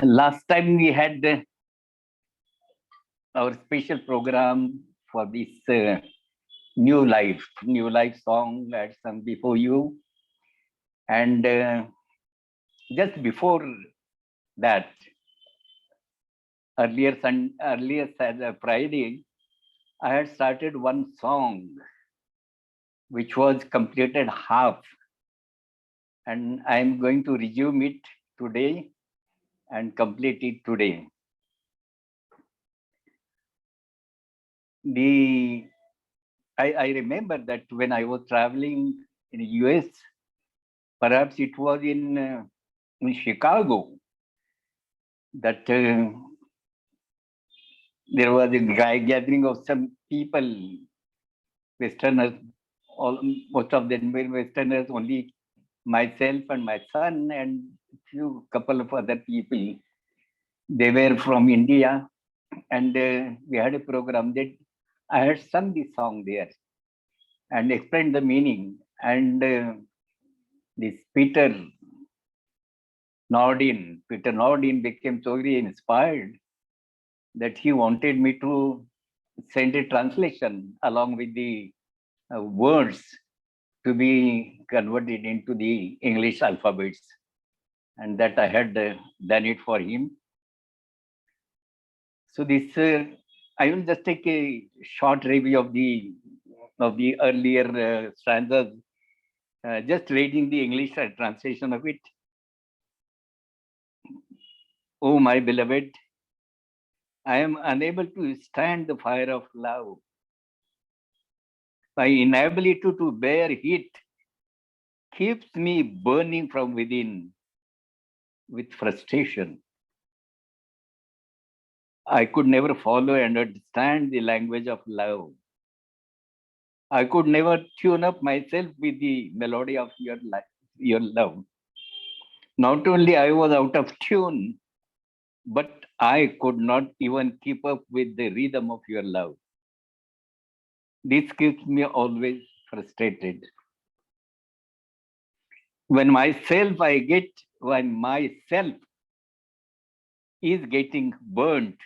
Last time we had our special program for this new life song I had sung before you. And just before that, earlier Friday, I had started one song which was completed half, and I am going to resume it today and complete it today. The I remember that when I was traveling in the US, perhaps it was in Chicago, that there was a gathering of some people, Westerners, all, most of them were Westerners, only myself and my son and few couple of other people. They were from India, and we had a program that I had sung this song there and explained the meaning. And this Peter Nordin became so very inspired that he wanted me to send a translation along with the words to be converted into the English alphabets, and that I had done it for him. So this, I will just take a short review of the earlier stanzas, just reading the English translation of it. Oh, my beloved, I am unable to stand the fire of love. My inability to bear heat keeps me burning from within with frustration. I could never follow and understand the language of love. I could never tune up myself with the melody of your love. Not only I was out of tune, but I could not even keep up with the rhythm of your love. This keeps me always frustrated. When myself is getting burnt,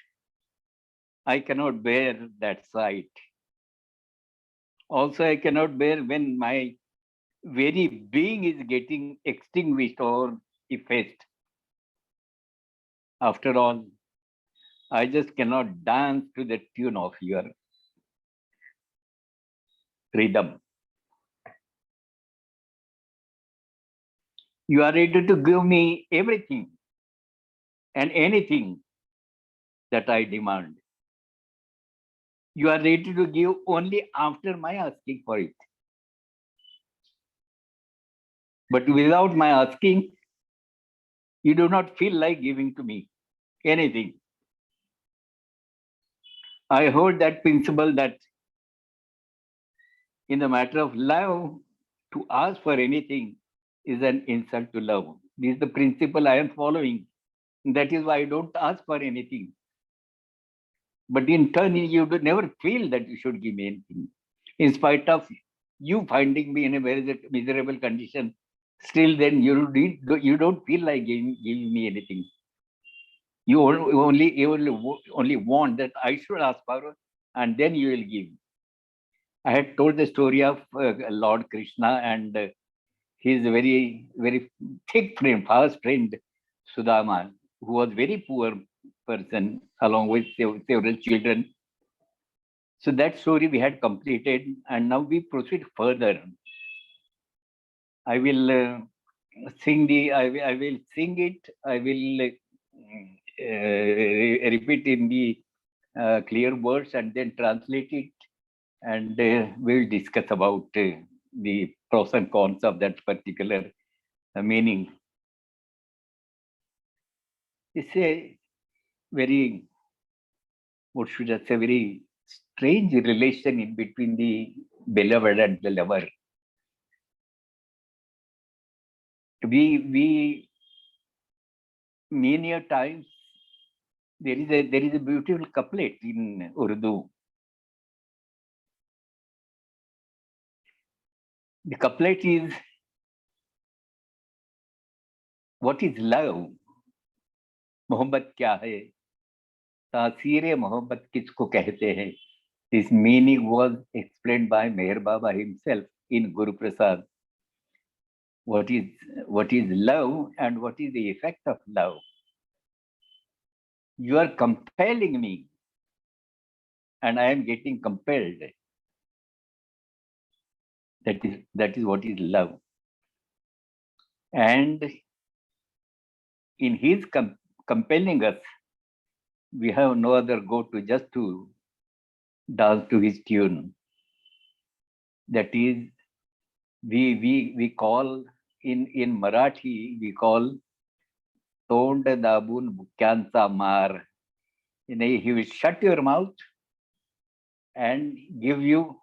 I cannot bear that sight. Also, I cannot bear when my very being is getting extinguished or effaced. After all, I just cannot dance to the tune of your rhythm. You are ready to give me everything and anything that I demand. You are ready to give only after my asking for it. But without my asking, you do not feel like giving to me anything. I hold that principle that in the matter of love, to ask for anything is an insult to love. This is the principle I am following. That is why I don't ask for anything. But in turn, you do never feel that you should give me anything. In spite of you finding me in a very miserable condition, still then you don't feel like giving me anything. You only want that I should ask for, and then you will give. I had told the story of Lord Krishna and his very thick friend, fast friend Sudama, who was very poor person along with several children. So that story we had completed, and now we proceed further. I will I will sing it. I will repeat in the clear words and then translate it, and we will discuss about the pros and cons of that particular meaning. It's a very, what should I say, very strange relation in between the beloved and the lover. We many a times there is a beautiful couplet in Urdu. The couplet is, what is love? मोहब्बत क्या है, तासीर मोहब्बत किसको कहते हैं. This meaning was explained by Meher Baba himself in Guruprasad. What is what is love and what is the effect of love? You are compelling me, and I am getting compelled. That is what is love. And in his compelling us, we have no other go to just to dance to his tune. That is, we call in Marathi we call तोंड दाबून बुक्यांचा मार. He will shut your mouth and give you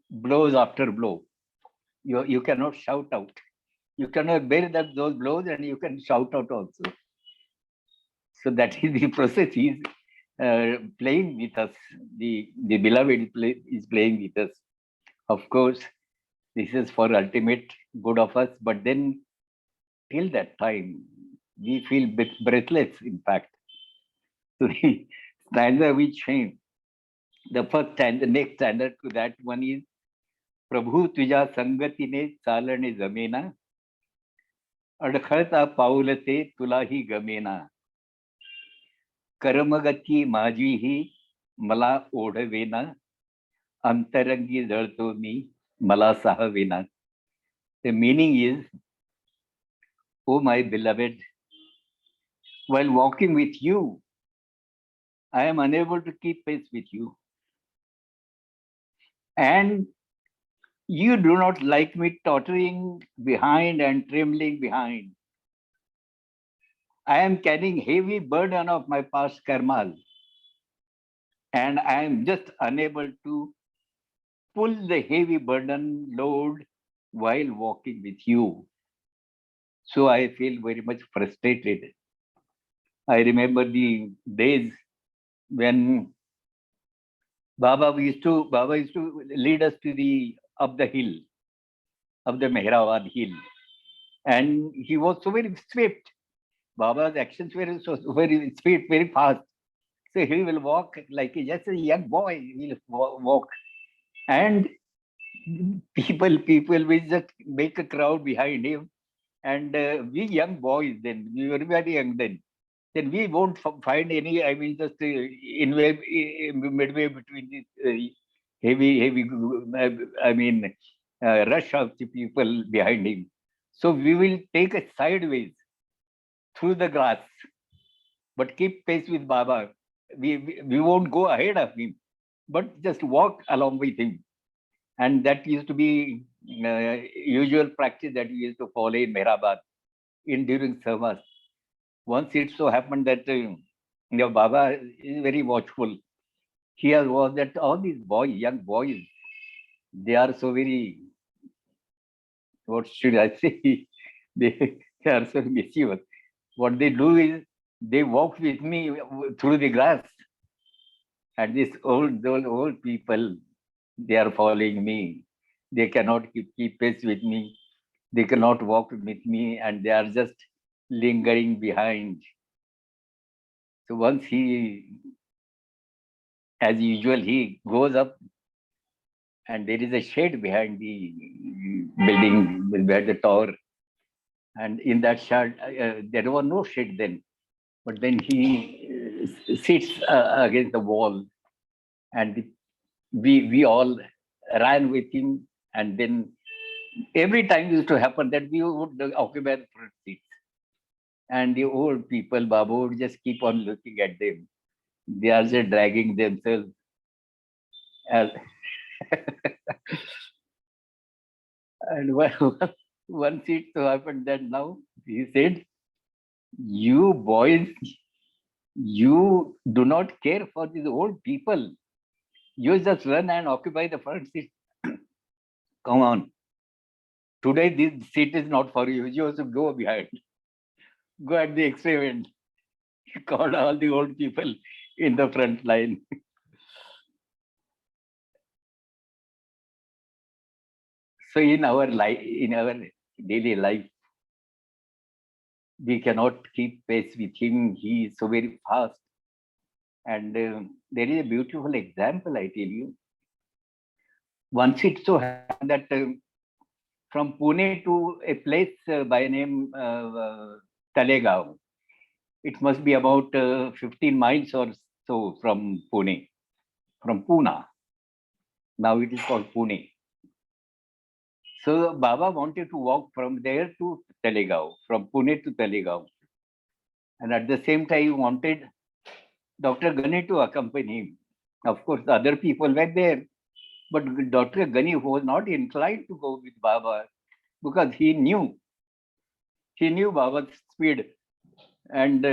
blows after blow. You cannot shout out. You cannot bear those blows, and you can shout out also. So that is the process. He is playing with us. The beloved is playing with us. Of course, this is for ultimate good of us. But then, till that time, we feel breathless. In fact, so the stanza which the first stanza, the next stanza to that one is प्रभू तुझ्या संगतीने चालणे जमेना, अडखळता पाऊल ते तुलाही गमेना, कर्मगती माझी ही मला ओढवेना, अंतरंगी जळतो मी मला साहवेना. The meaning is, oh my beloved, while walking with you, I am unable to keep pace with you. And you do not like me tottering behind and trembling behind. I am carrying heavy burden of my past karmas, and I am just unable to pull the heavy burden load while walking with you. So I feel very much frustrated. I remember the days when Baba used to lead us to the up the hill, up the Mehrabad hill, and he was so very swift. Baba's actions were so very swift, very fast. So he will walk like just a young boy. He will walk, and people will just make a crowd behind him. And we young boys then, we were very young then we won't find any. I mean, just midway between this heavy. I mean, rush of the people behind him. So we will take a sideways through the grass, but keep pace with Baba. We won't go ahead of him, but just walk along with him. And that used to be usual practice that we used to follow in Mehrabad in during sahavas. Once it so happened that Baba is very watchful. He has was that all these boys, young boys, they are so very, what should I say? They are so mischievous. What they do is they walk with me through the grass. And these old people, they are following me. They cannot keep pace with me. They cannot walk with me, and they are just lingering behind. So once he, as usual, he goes up, and there is a shade behind the building, behind the tower. And in that shade, there was no shade then. But then he sits against the wall, and we all ran with him. And then every time used to happen that we would occupy the front seats. And the old people, Babu, would just keep on looking at them. They are just dragging themselves. And once it so happened that now he said, "You boys, you do not care for these old people. You just run and occupy the front seat. Come on. Today, this seat is not for you. You have to go behind. Go at the extreme end." He called all the old people in the front line. So in our life, in our daily life, We cannot keep pace with him. He is so very fast. And there is a beautiful example, I tell you. Once it so happened that from Pune to a place by name Talegaon, it must be about 15 miles or so from Pune, from Poona. Now it is called Pune. So Baba wanted to walk from there to Talegaon, from Pune to Talegaon. And at the same time, he wanted Dr. Ganesh to accompany him. Of course, the other people were there. But Dr. Ganesh was not inclined to go with Baba because he knew Baba's speed, and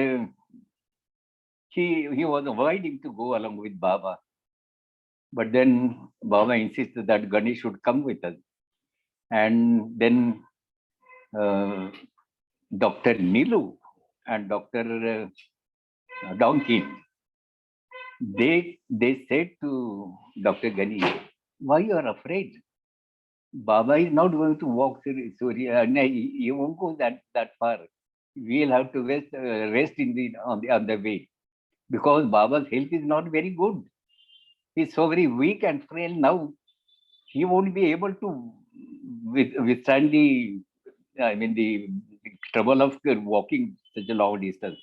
he was avoiding to go along with Baba. But then Baba insisted that Ganesh should come with us. And then Dr. Nilu and Dr. Donkin, they said to Dr. Ganesh, why you are afraid? Baba is not going to walk Surya. No, he won't go that far. We'll have to rest on the way because Baba's health is not very good. He's so very weak and frail now. He won't be able to withstand the trouble of walking such a long distance.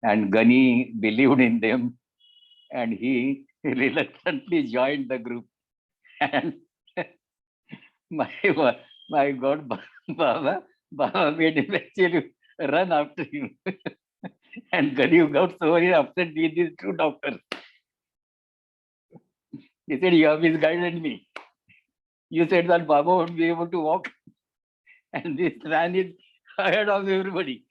And Gani believed in them, and he reluctantly joined the group. And my my God, Baba made him actually run after him. And Gani got so very upset with these two doctors. He said, you have misguided me. You said that Baba won't be able to walk, and this man is ahead of everybody.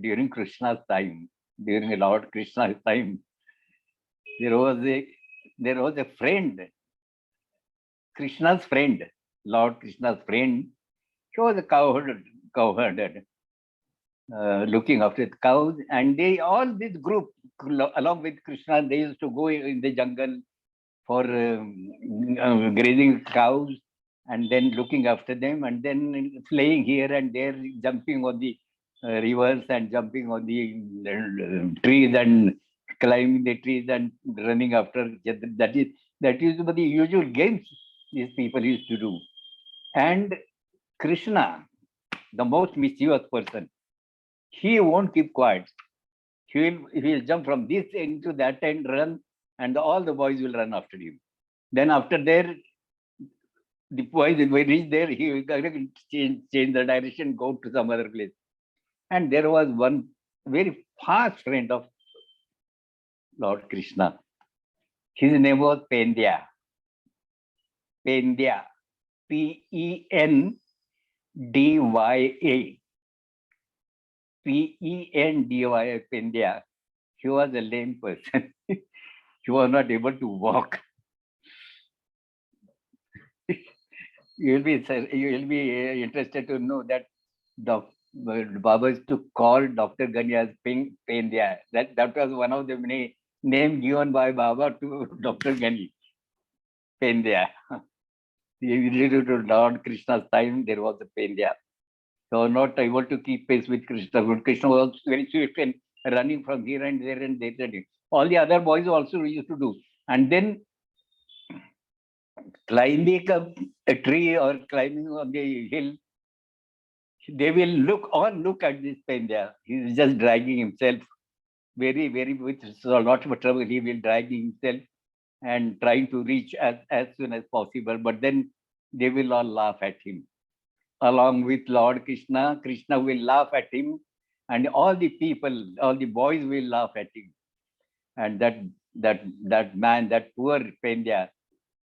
During Krishna's time, during Lord Krishna's time, there was a friend, Krishna's friend, Lord Krishna's friend. He was a cowherd, looking after the cows, and all this group along with Krishna, they used to go in the jungle for grazing cows and then looking after them and then playing here and there, jumping on the rivers and jumping on the trees and climbing the trees and running after. That is the usual games these people used to do. And Krishna, the most mischievous person, he won't keep quiet. He'll jump from this end to that end, run, and all the boys will run after him. Then after there, the boys will reach there, he will change the direction, go to some other place. And there was one very fast friend of Lord Krishna. His name was Pendya. Pendya. Pendya. Pendya. Pendya. He was a lame person. He was not able to walk. You will be interested to know that Baba is to call Dr. Gani as Pendya. That was one of the many names given by Baba to Dr. Gani. Pendya. Related to Lord Krishna's time, there was a Pendya. So not able to keep pace with Krishna. But Krishna was very swift and running from here and there and there. All the other boys also used to do. And then climbing a tree or climbing on the hill, they will look at this Pendya. He's just dragging himself very, very with a lot of trouble. He will drag himself and trying to reach as soon as possible. But then they will all laugh at him. Along with Lord Krishna, Krishna will laugh at him, and all the people, all the boys will laugh at him. And that man, that poor Pendya,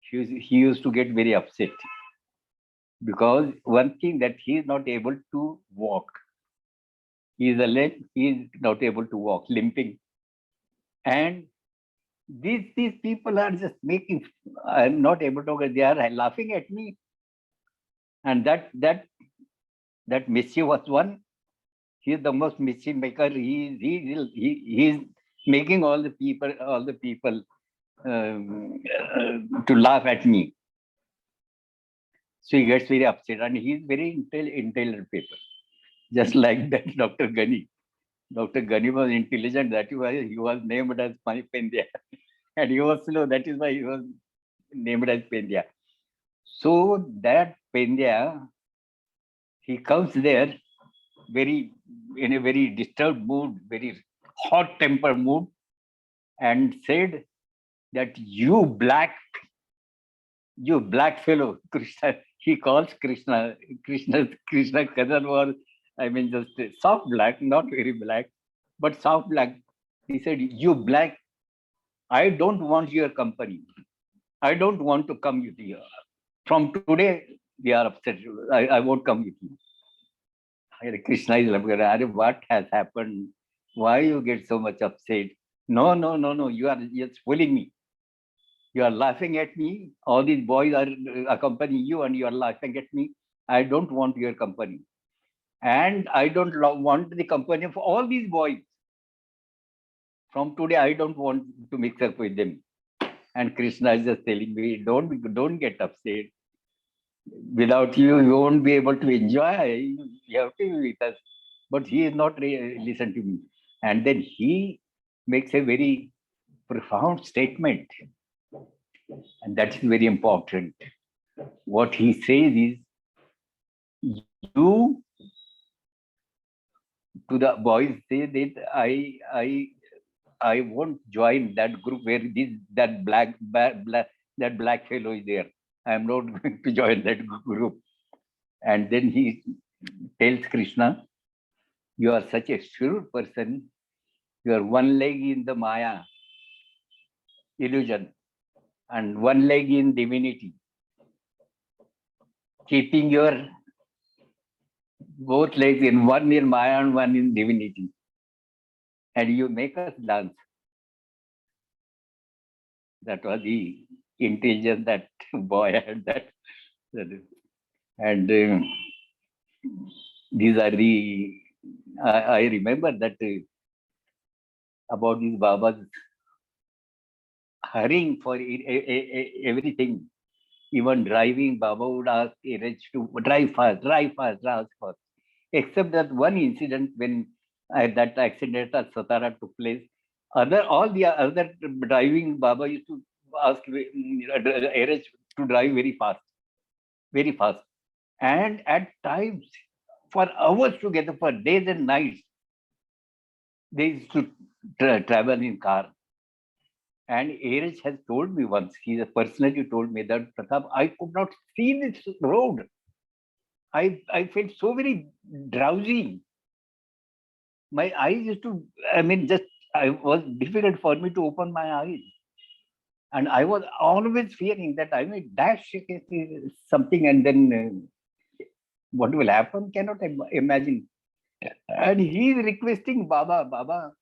he used to get very upset because one thing that he is not able to walk. He is not able to walk, limping. And these people are just making, I'm not able to, they are laughing at me. And that mischievous one, he is the most mischief maker. He is making all the people to laugh at me. So he gets very upset, and he's very intelligent people. Just like that, Dr. Ghani. Dr. Ghani was intelligent. That is why he was named as Pandya. And he was slow. That is why he was named as Pandya. So that Pandya, he comes there very in a very disturbed mood, very hot tempered mood, and said that you black fellow, Krishna. He calls Krishna's cousin was, I mean, just soft black, not very black, but soft black. He said, you black, I don't want your company. I don't want to come with you. From today, we are upset. I won't come with you. Krishna is like, what has happened? Why you get so much upset? No, no, no, no. You are just fooling me. You are laughing at me. All these boys are accompanying you, and you are laughing at me. I don't want your company. And I don't want the company of all these boys. From today, I don't want to mix up with them. And Krishna is just telling me, don't get upset. Without you, you won't be able to enjoy. You have to be with us. But he is not listen to me. And then he makes a very profound statement. And that's very important. What he says is, you to the boys say that I won't join that group where that black fellow is there. I am not going to join that group. And then he tells Krishna, you are such a shrewd person. You are one leg in the Maya illusion and one leg in divinity, keeping your both legs in one in Maya and one in divinity. And you make us dance. That was the intelligence that boy had. And these are the, I remember that about these Babas hurrying for everything. Even driving, Baba would ask Eraj to drive fast, drive fast. Except that one incident when that accident at Satara took place, all the other driving, Baba used to ask Eraj to drive very fast. And at times, for hours together, for days and nights, they used to travel in car. And Eraj has told me once, he has personally told me that, Pratap, I could not see this road. I felt so very drowsy. My eyes used to, I was difficult for me to open my eyes. And I was always fearing that I may dash something and then what will happen, cannot imagine. And he is requesting, Baba,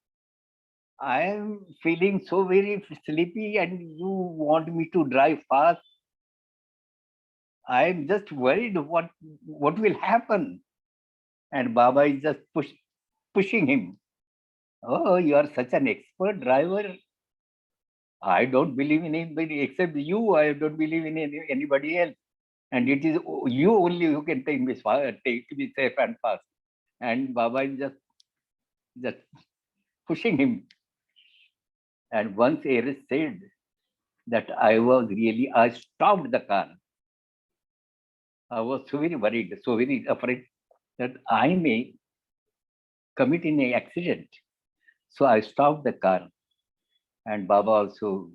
I am feeling so very sleepy and you want me to drive fast. I am just worried what will happen. And Baba is just pushing him. Oh, you are such an expert driver. I don't believe in anybody except you. I don't believe in anybody else. And it is you only who can take me safe and fast. And Baba is just pushing him. And once Eris said that I stopped the car. I was so very worried, so very afraid that I may commit in an accident. So I stopped the car. And Baba also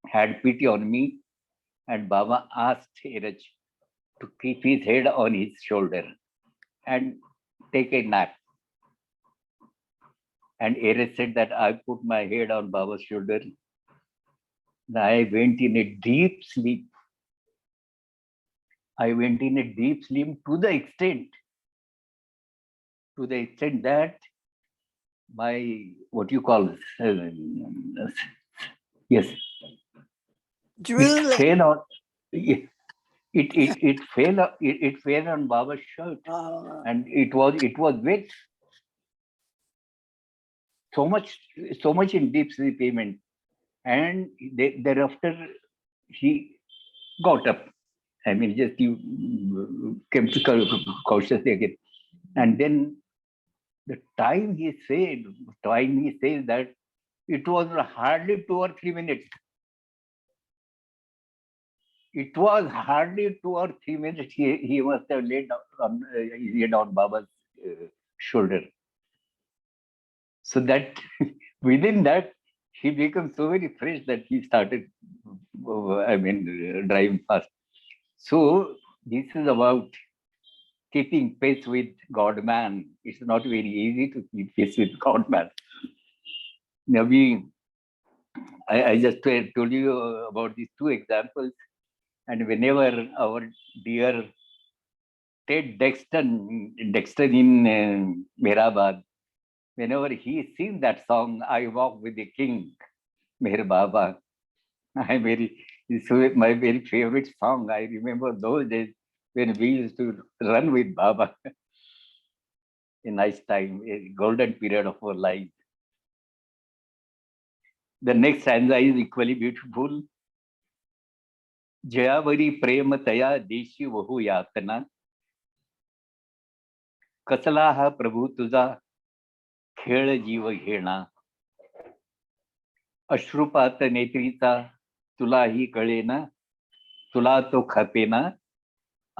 had pity on me. And Baba asked Eraj to keep his head on his shoulder and take a nap. And Eraj said that I put my head on Baba's shoulder. I went in a deep sleep. I went in a deep sleep to the extent that my, what you call, yes, Drooling. it fell on, it fell on Baba's shirt, and it was wet. So much in deep sleep payment. And thereafter he got up I mean, just you came to cautiously again. And then the time he says that it was hardly 2 or 3 minutes. It was hardly 2 or 3 minutes. He must have laid down on, his head on Baba's shoulder. So that within that, he became so very fresh that he started, driving fast. So this is about keeping pace with God man. It's not very easy to keep pace with God man. Now I just told you about these two examples, and whenever our dear Dexter in Mehrabad, whenever he sings that song, I walk with the king, Meher Baba, it's my very favorite song. I remember those days when we used to run with Baba. A nice time, a golden period of our life. The next stanza is equally beautiful. जयावरी प्रेम तया देशी वहू यातना कसला हा प्रभू तुझा खेळ जीव घेणा अश्रुपात नेत्रीचा तुलाही कळेना तुला तो खपेना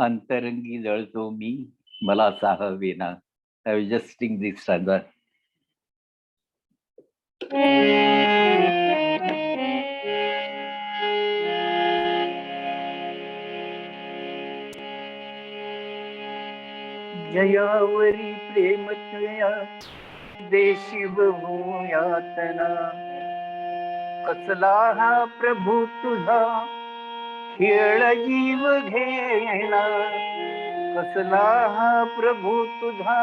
अंतरंगी जळतो मी मला साहवेना. I will just sing this stanza. जयावरी प्रेम तया देशी बहु यातना कसला हा प्रभू तुझा खेळ जीव घेणा कसला हा प्रभू तुझा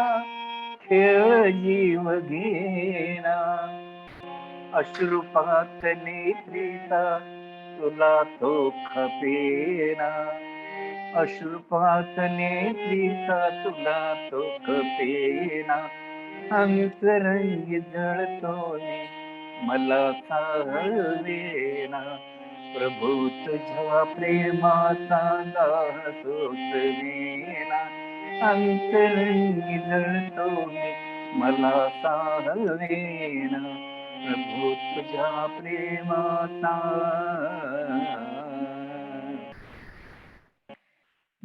खेळ जीव घेणा अश्रुपात नेत्रीचा तुला तो खपेना अश्रुपात नेत्रीचा तुला तो खपेना अंतरंगी जळतो मला साहवेना प्रभू तुझ्या प्रेमाचा दाह सोसवेना अंतरंगी जळतो मला साहवेना प्रभू तुझ्या प्रेमाचा.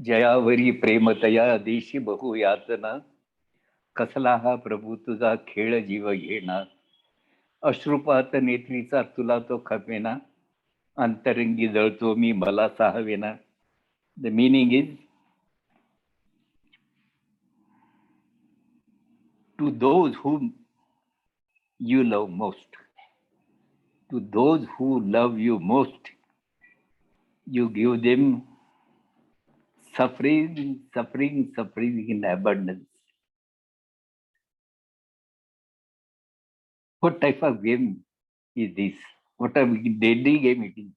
जयावरी प्रेमतया देशी बहु यातना कसला हा प्रभू तुझा खेळ जीव घेणा अश्रुपात नेत्रीचा तुला तो खपेना अंतरंगी जळतो मी मला साहवेना. The meaning is to those whom you love most, to those who love you most, you give them suffering in abundance. What type of game is this? What a deadly game it is.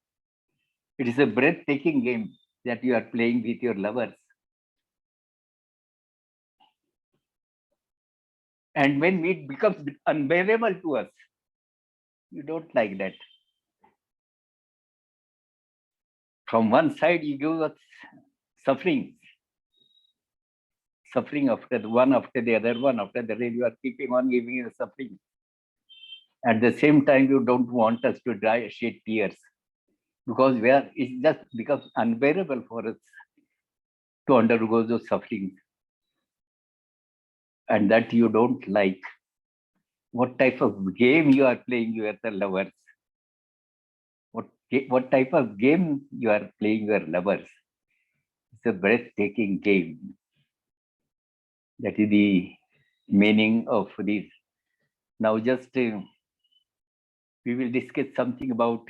It is a breathtaking game that you are playing with your lovers. And when it becomes unbearable to us, you don't like that. From one side, you give us suffering after the one after the other, one after the other. You are keeping on giving us suffering. At the same time, you don't want us to shed tears because it just becomes unbearable for us to undergo those sufferings, and that you don't like. What type of game you are playing with the lovers? What type of game you are playing with lovers? It's a breathtaking game. That is the meaning of this. Now, just we will discuss something about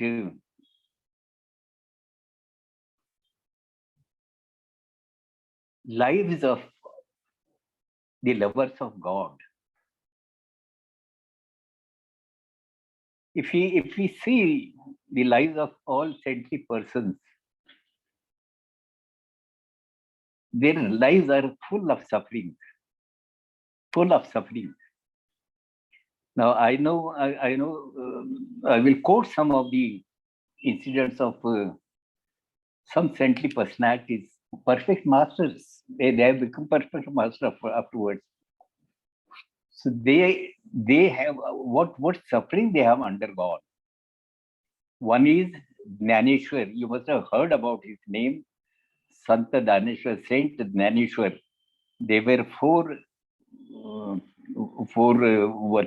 lives of the lovers of God. If we see the lives of all saintly persons, their lives are full of suffering. Now I know I will quote some of the incidents of some saintly personalities perfect masters. They have become perfect masters afterwards. So they have what suffering they have undergone. One is Gnaneshwar. You must have heard about his name, Santa Dhaneshwar, Saint Gnaneshwar. They were uh,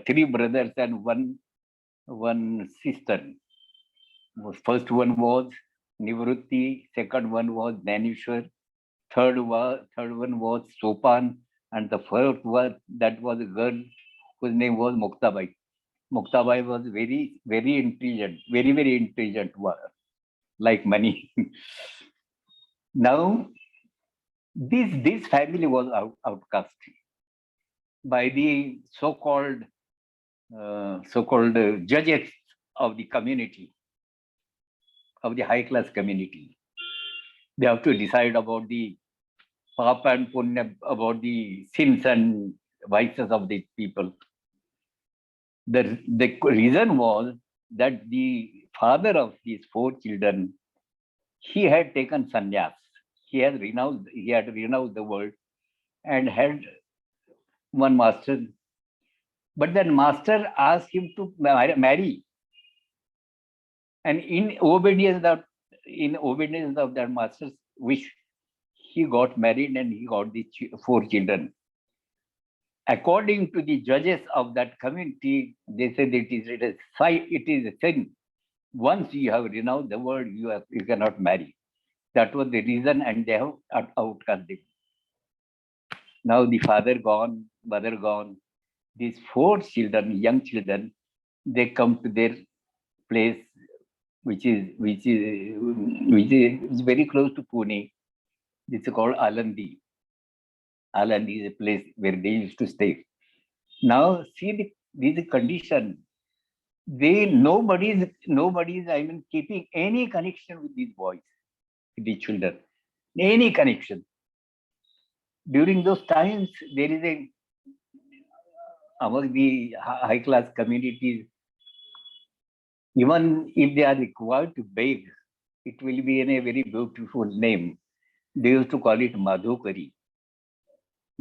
three brothers and one sister. First one was Nivrutti, second one was Dhaneshwar, third one was Sopan, and the fourth was that was a girl whose name was Muktabai. Muktabai was very intelligent, very intelligent, like money. Now, this family was outcast by the so-called judges of the community, of the high class community. They have to decide about the papa and punya, about the sins and vices of the people. The reason was that the father of these four children, he had taken sannyas. He had renounced the world and had one master. But then master asked him to marry. And in obedience of that master's wish, he got married and he got the four children. According to the judges of that community, they said it is a sin. Once you have renounced the world, you cannot marry. That was the reason, and they have outcast him. Now the father gone, mother gone. These four children, young children, they come to their place, which is very close to Pune. This is called Alandi. Alandi is a place where they used to stay. Now see the condition. Nobody's keeping any connection with these boys, with the children. Any connection. During those times, there is among the high class communities, even if they are required to beg, it will be in a very beautiful name. They used to call it Madhukari.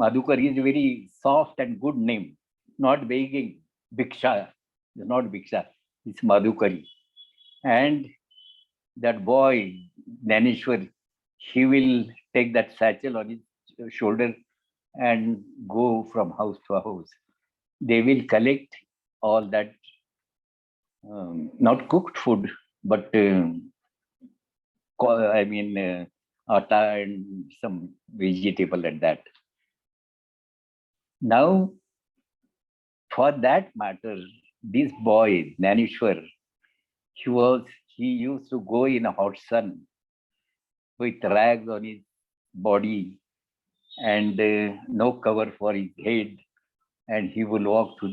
Madhukari is a very soft and good name, not begging. Bhiksha, not Bhiksha, it's Madhukari. And that boy, Naneshwar, he will take that satchel on his shoulder and go from house to house. They will collect all that, not cooked food, but atta and some vegetable and that. Now, for that matter, this boy, Naneshwar, he used to go in a hot sun with rags on his body and no cover for his head, and he will walk through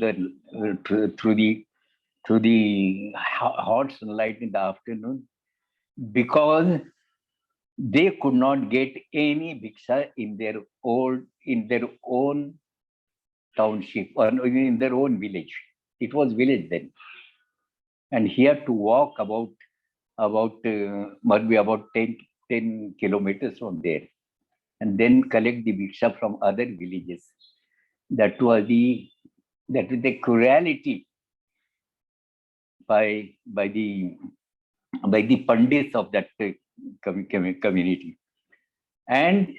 the hot sunlight in the afternoon because they could not get any bhiksha in their own township or in their own village. It was village then, and he had to walk must be about 10 kilometers from there, and then collect the bhiksha from other villages. That was the cruelty by the pandits of that community. And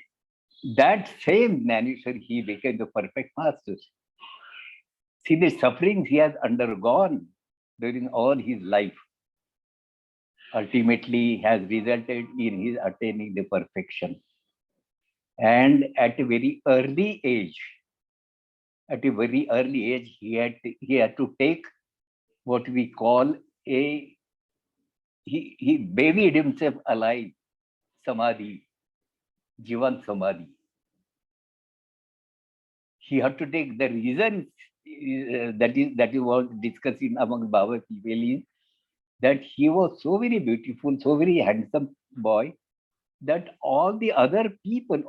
that same Naneshwar, he became the perfect master. See the sufferings he has undergone during all his life ultimately has resulted in his attaining the perfection. And at a very early age, he had to take what we call he buried himself alive, samadhi, jivan samadhi. He had to take the reason that he was discussing among Baba people is that he was so very beautiful, so very handsome boy that all people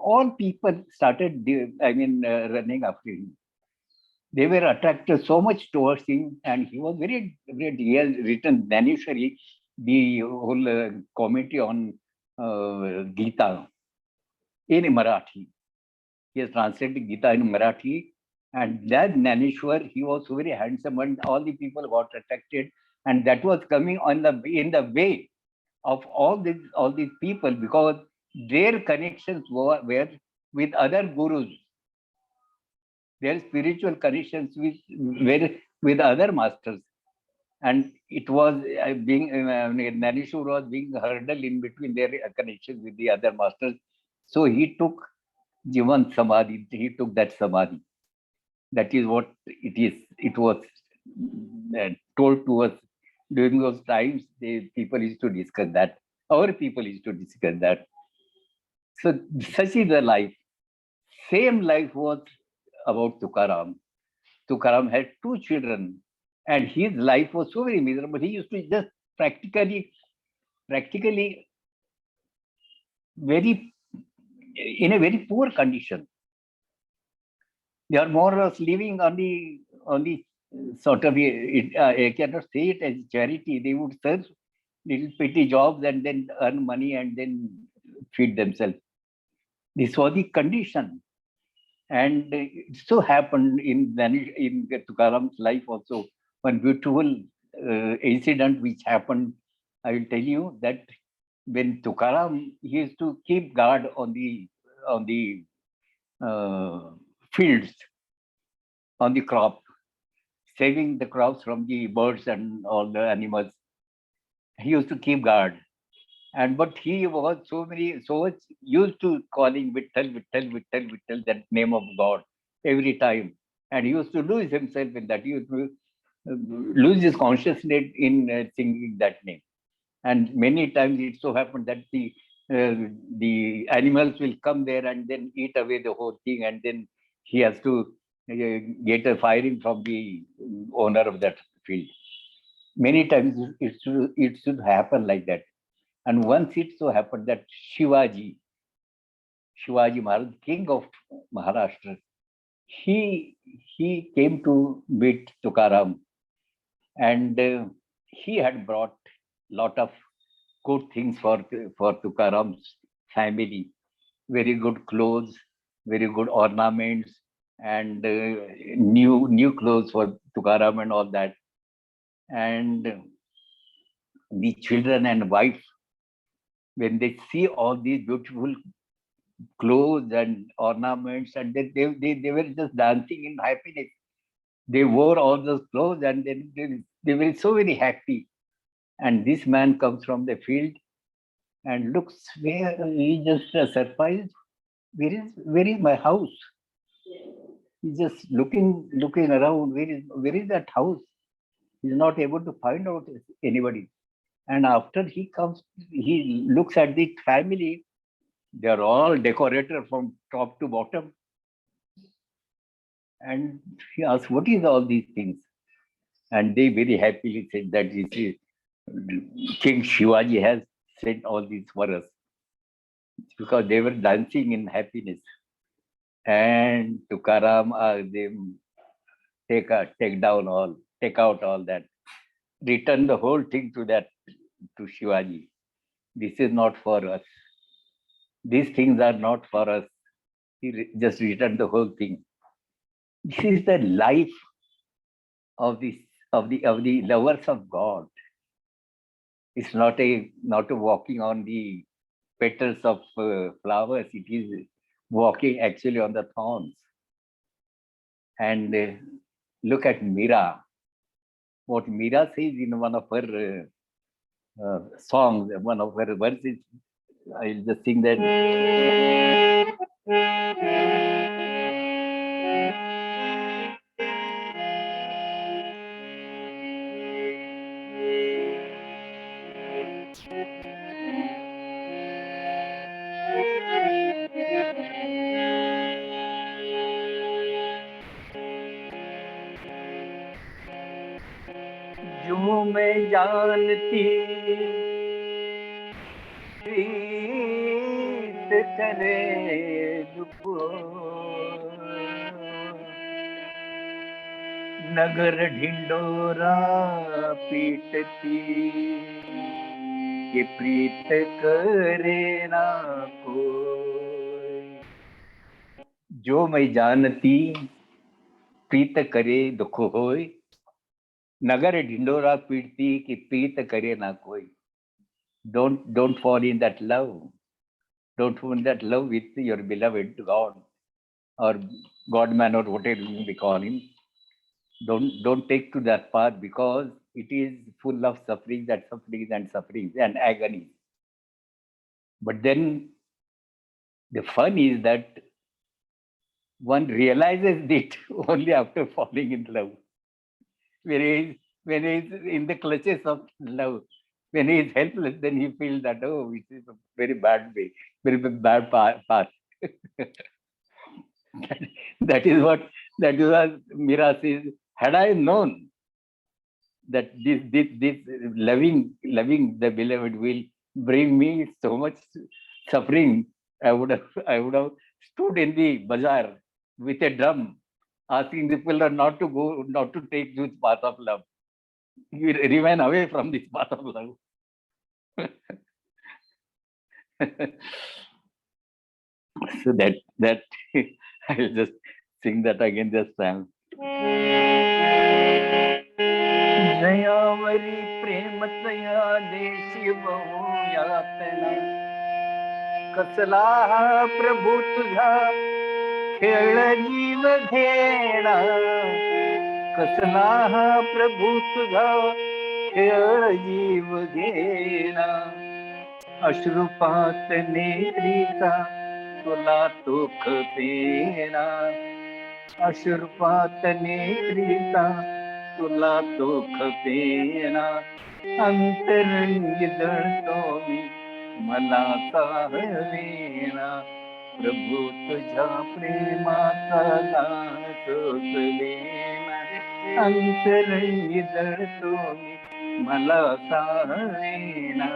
started, running after him. They were attracted so much towards him, and he was very great. He has written Danishwari, the whole commentary on Gita. in Marathi. He has translated Gita in Marathi. And that Naneshwar, he was so very handsome, and all the people got attracted. And that was coming in the way of all these people, because their connections were with other gurus. Their spiritual connections were with other masters. And it was Naneshwar was being hurdled in between their connections with the other masters. So he took Jivan Samadhi, he took that Samadhi. That is what it is. It was told to us during those times. The people used to discuss that. Our people used to discuss that. So such is the life. Same life was about Tukaram. Tukaram had two children, and his life was so very miserable. He used to just practically very in a very poor condition. They are more or less living on the sort of I cannot say it as charity. They would search little petty jobs and then earn money and then feed themselves. This was the condition. And it so happened in Tukaram's life also, one beautiful incident which happened. I will tell you that when Tukaram, he used to keep guard on the fields, on the crop, saving the crops from the birds and all the animals. He used to keep guard. And but he was so much used to calling Vittal, Vittal, Vittal, Vittal, that name of God every time. And he used to lose himself in that. He used to lose his consciousness in singing that name. And many times it so happened that the animals will come there and then eat away the whole thing, and then he has to get a firing from the owner of that field. Many times it should happen like that. And once it so happened that Shivaji Maharaj, king of Maharashtra, he came to meet Tukaram, and he had brought lot of good things for Tukaram's family. Very good clothes, very good ornaments, and new clothes for Tukaram and all that. And the children and wife, when they see all these beautiful clothes and ornaments, and they were just dancing in happiness. They wore all those clothes, and then they were so very happy. And this man comes from the field and looks where he just surprised. Where is my house? He's just looking around. Where is that house? He's not able to find out anybody. And after he comes, he looks at the family. They are all decorated from top to bottom. And he asked, what is all these things? And they very happily said that King Shivaji has sent all these for us, because they were dancing in happiness. And Tukaram they take out all that, return the whole thing to Shivaji. This is not for us. These things are not for us. He just returned the whole thing. This is the life of the lovers of God. It's not a walking on the petals of flowers. It is walking actually on the thorns. And look at Mira. What Mira says in one of her songs, one of her verses. I'll just sing that. जो मैं जानती प्रीत करे दुपो नगर ढिंडोरा पीटती कि प्रीत करे ना कोई जो मैं जानती प्रीत करे दुख होय, नगर ढिंडोरा पीटती कि प्रीत करे ना कोई. Don't fall in that love. Don't fall in that love with your beloved God or God man or whatever we call him. Don't take to that path, because it is full of sufferings and agony. But then the fun is that one realizes it only after falling in love. When he is in the clutches of love, when he is helpless, then he feels that, oh, it is a very bad way, very bad path. that is what Mira says. Had I known that this loving the beloved will bring me so much suffering, I would have stood in the bazaar with a drum, asking the pillar not to take this path of love. You remain away from this path of love. So that I'll just sing that again just time. दयावरी प्रेम तया देशी बहु यातना, कसला प्रभू तुझा खेळ जीव घेणा, कसला प्रभू तुझा खेळ जीव घेणा, अश्रुपात नेत्रीचा तुला तुख पेणा, अश्रुपात नेत्रीचा तुला तुख पेणा, अंतरंग जळतो मी मला साहवेना, प्रभू तुझ्या प्रेमाचा दास लेना, अंतरंग जळतो मी मला साहवेना,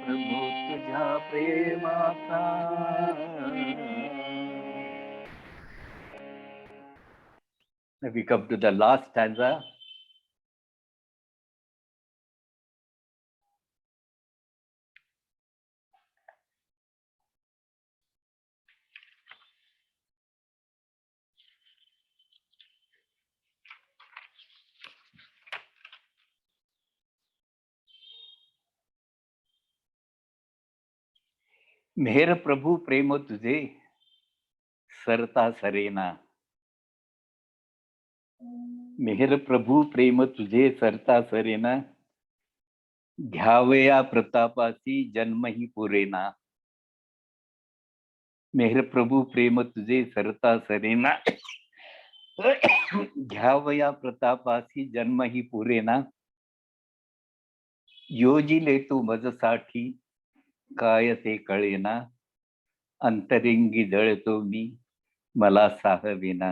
प्रभू तुझ्या प्रेमाचा. We come to the last stanza. मेहर प्रभू प्रेम तुझे सरता सरेना, मेहर प्रभू प्रेम तुझे सरता सरेना, घ्यावया प्रतापासी जन्मही पुरेना, मेहर प्रभू प्रेम तुझे सरता सरेना, घ्यावया प्रतापासी जन्मही पुरेना, योजिले तू मजसाठी काय ते कळेना, अंतरिंगी जळतो मी मला साहवेना.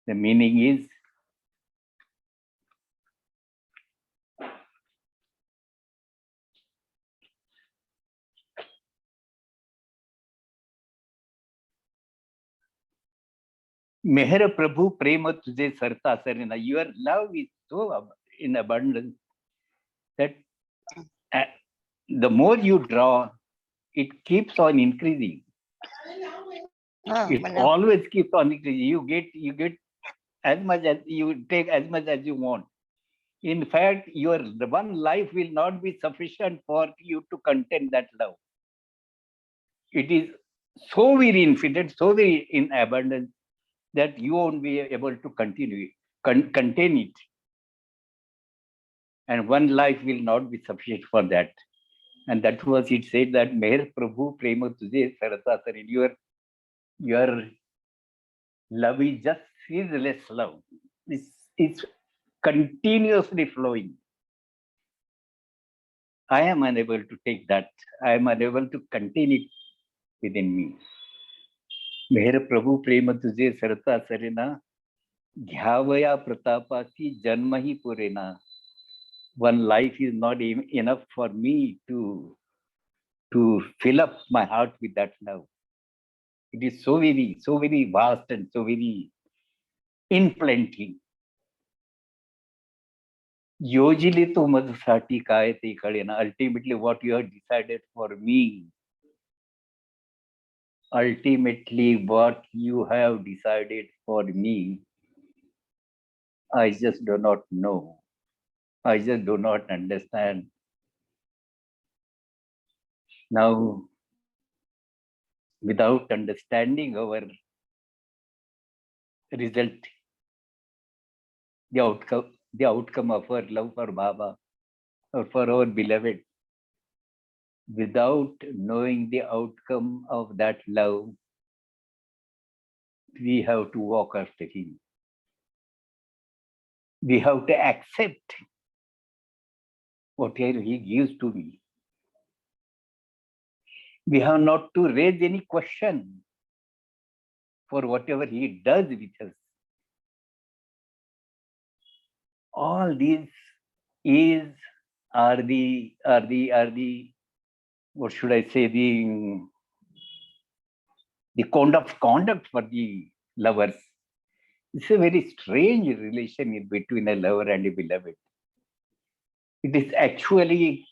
The meaning is, मेहर प्रभु प्रेम तुझे सरता सरेना. Your love is so in abundance that the more you draw, it keeps on increasing. It always keeps on increasing. You get as much as you take, as much as you want. In fact, your one life will not be sufficient for you to contain that love. It is so very infinite, so very in abundance, that you won't be able to continue contain it. And one life will not be sufficient for that. And that was it said that Meher Prabhu Prema Tujhe Sarata Sarin. Your love is just ceaseless love. It's continuously flowing. I am unable to take that. I am unable to contain it within me. Meher Prabhu Prema Tujhe Sarata Sarina, घ्यावया प्रतापासी जन्मही Purena. One life is not enough for me to fill up my heart with that love. It is so very vast and so very in plenty. योजिले तो माझ्यासाठी काय ते कळेना. Ultimately, what you have decided for me Ultimately, what you have decided for me, I just do not know. I just do not understand. Now, without understanding our result, the outcome of our love for Baba or for our beloved, without knowing the outcome of that love, we have to walk after him. We have to accept whatever he gives to me. We have not to raise any question for whatever he does with us. All these is are the what should I say, the code of conduct for the lovers. It's a very strange relation between a lover and a beloved. It is actually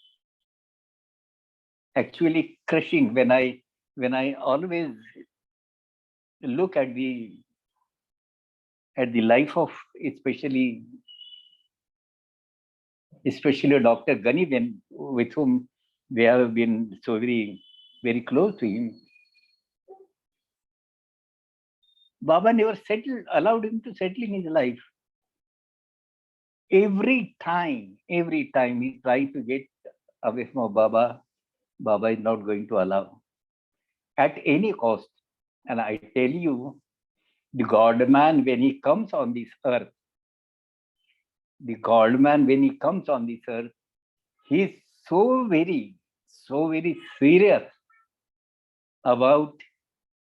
crushing when I always look at the life of especially Dr. Ghani, with whom we have been so very close to him. Baba never allowed him to settle in his life. Every time he tried to get away from Baba, Baba is not going to allow at any cost. And I tell you, the God man, when he comes on this earth, he is so very serious about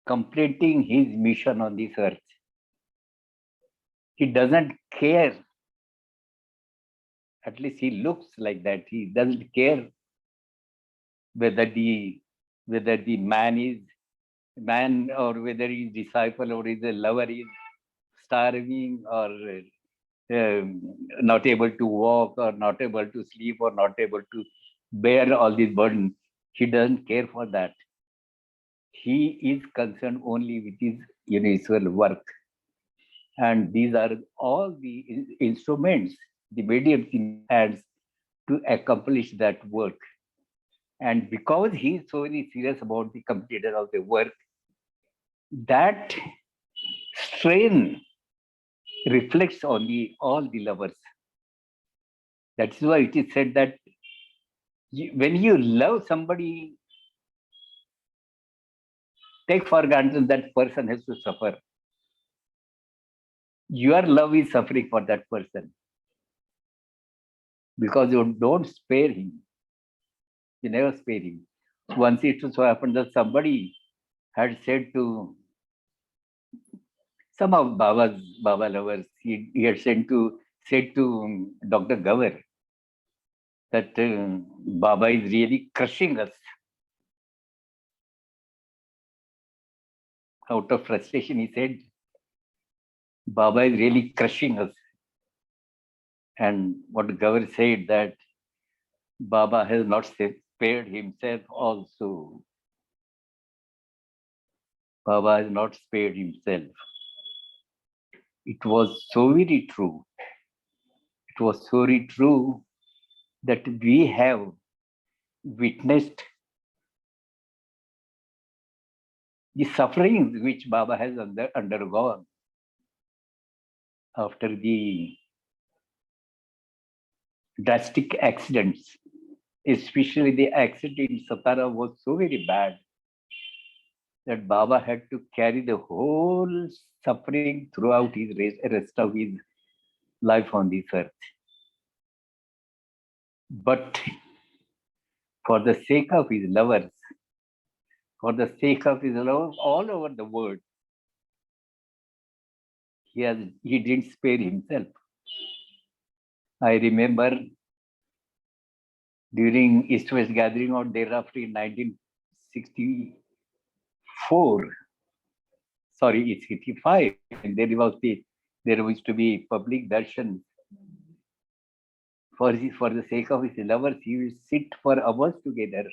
completing his mission on this earth. He doesn't care. At least he looks like that. He doesn't care whether the man or whether his disciple or his lover is starving or not able to walk or not able to sleep or not able to bear all these burdens. He doesn't care for that. He is concerned only with his universal work. And these are all the instruments, the mediums in his hands to accomplish that work. And because he is so very serious about the completion of the work, that strain reflects on all the lovers. That's why it is said that when you love somebody, take for granted that person has to suffer. Your love is suffering for that person because you don't spare him. You never spare him. Once it so happened that somebody had said to some of Baba lovers, he had said to Dr. Gavar that Baba is really crushing us. Out of frustration, he said, Baba is really crushing us. And what Gavar said that Baba has not spared himself also. Baba has not spared himself. It was so very true. It was so very true that we have witnessed the sufferings which Baba has undergone after the drastic accidents. Especially the accident in Satara was so very bad that Baba had to carry the whole suffering throughout his rest of his life on this earth. But for the sake of his lovers, all over the world, he didn't spare himself. I remember during East-West gathering or thereafter in 1964, sorry, it's 85, when there was to be public darshan. For the sake of his lovers, he will sit for hours together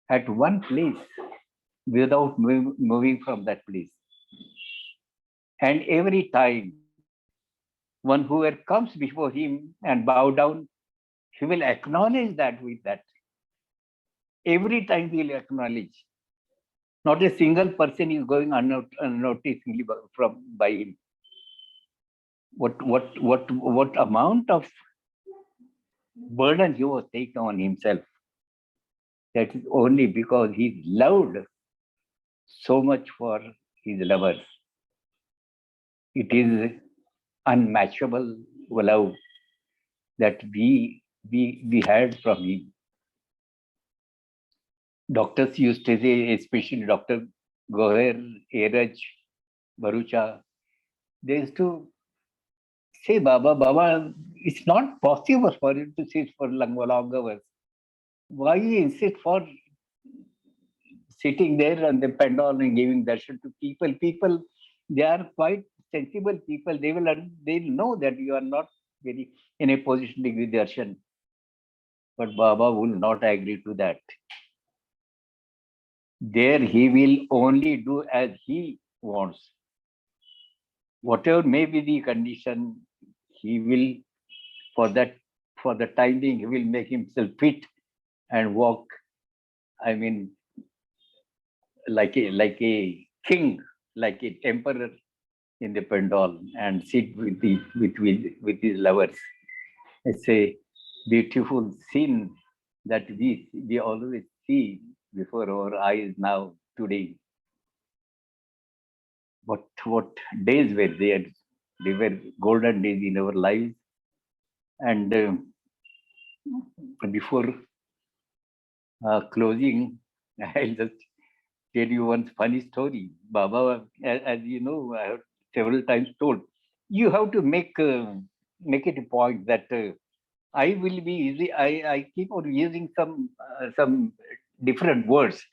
at one place. without moving from that place. And every time one whoever comes before him and bow down, he will acknowledge that with that. Every time he will acknowledge. Not a single person is going unnoticed from by him. What amount of burden he was taking on himself? That is only because he loved so much for his lovers. It is unmatchable love that we had from him. Doctors used to say, especially Dr. Goher, Eraj, Barucha, they used to say, Baba, it's not possible for you to sit for long hours. Why you insist for sitting there on the pandal and giving darshan to people? People, they are quite sensible people. They'll know that you are not very in a position to give darshan. But Baba will not agree to that. There he will only do as he wants. Whatever may be the condition, he will, for that, for the time being, he will make himself fit and walk. I mean, like a king, like an emperor in the pandal, and sit with his lovers. It's a beautiful scene that we always see before our eyes now today. What days were there? They were golden days in our lives. And before closing, I'll just tell you one funny story. Baba, as you know, I have several times told, you have to make it a point that I will be easy. I keep on using some different words,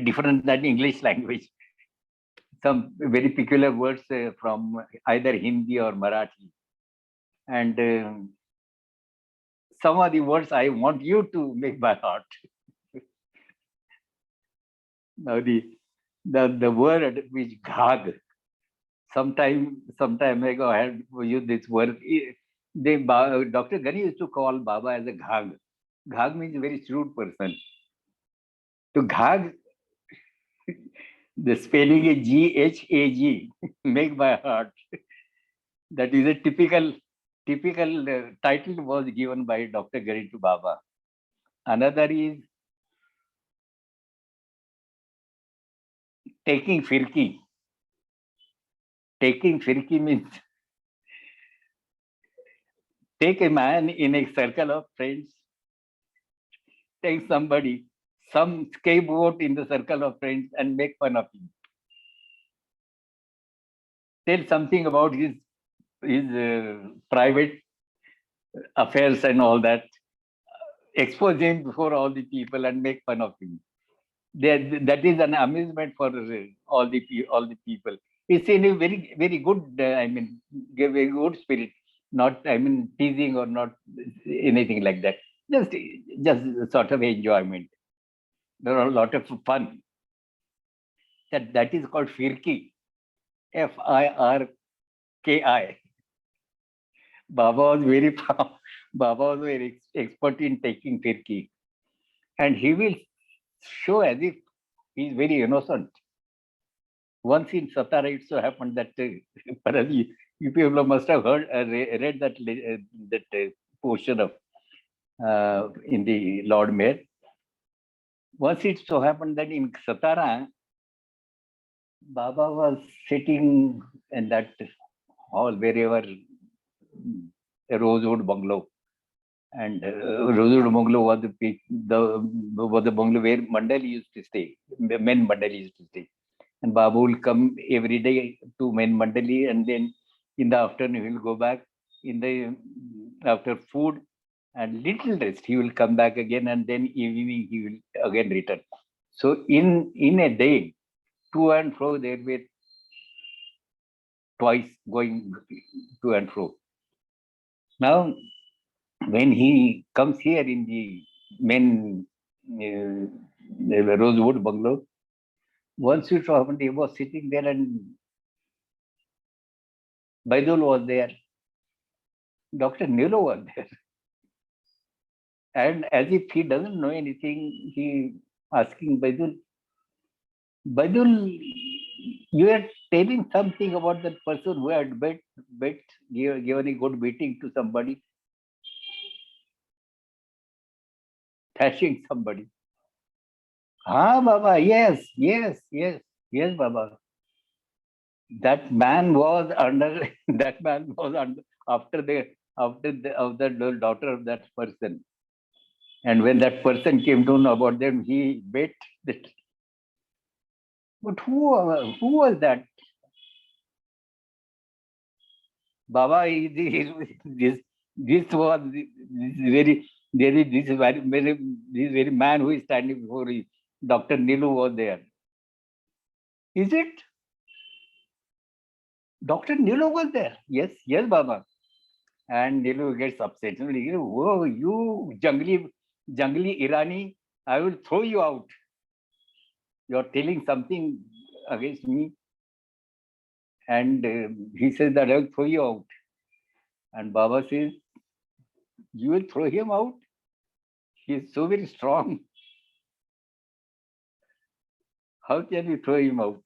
different than English language. Some very peculiar words from either Hindi or Marathi. And some of the words I want you to make by heart. Now the word which ghag, sometime ago I had used this word. Dr. Ganesh used to call Baba as a ghag. Ghag means a very shrewd person. To ghag, the spelling is Ghag, make by heart. That is a typical title was given by Dr. Ganesh to Baba. Another is taking firki. Taking firki means take a man in a circle of friends, take somebody, some scapegoat in the circle of friends and make fun of him. Tell something about his private affairs and all that. Expose him before all the people and make fun of him. That is an amusement for all the people. It's in a very good. Very good spirit. Not teasing or not anything like that. Just sort of enjoyment. There are a lot of fun. That is called firki. Firki. Baba was very Baba was very expert in taking firki, and he will show as if he is very innocent. Once in Satara, it so happened that perhaps you people must have read that portion of in the Lord Mayor. Once it so happened that in Satara, Baba was sitting in that hall wherever a Rosewood bungalow, and Rosewood bungalow was the bungalow where Mandali used to stay. Men Mandali used to stay. And Babu will come every day to main Mandali, and then in the afternoon he will go back. In the after food and little rest, he will come back again, and then evening he will again return. So in a day, to and fro, there were twice going to and fro. Now, when he comes here in the main the Rosewood bungalow. Once it happened, he was sitting there and Baidul was there. Dr. Nilo was there. And as if he doesn't know anything, he asking Baidul, Baidul, you are telling something about that person who had given a good beating to somebody, thrashing somebody. Ah, Baba, yes, Baba. That man was under, that man was under, of the daughter of that person. And when that person came to know about them, he bet that. But who was that? Baba, this was this very, this very man who is standing before you. Dr. Nilu was there. Is it? Dr. Nilu was there. Yes, Baba. And Nilu gets upset. Whoa, you jungly Irani, I will throw you out. You're telling something against me. And he says that I will throw you out. And Baba says, you will throw him out? He is so very strong. How can you throw him out?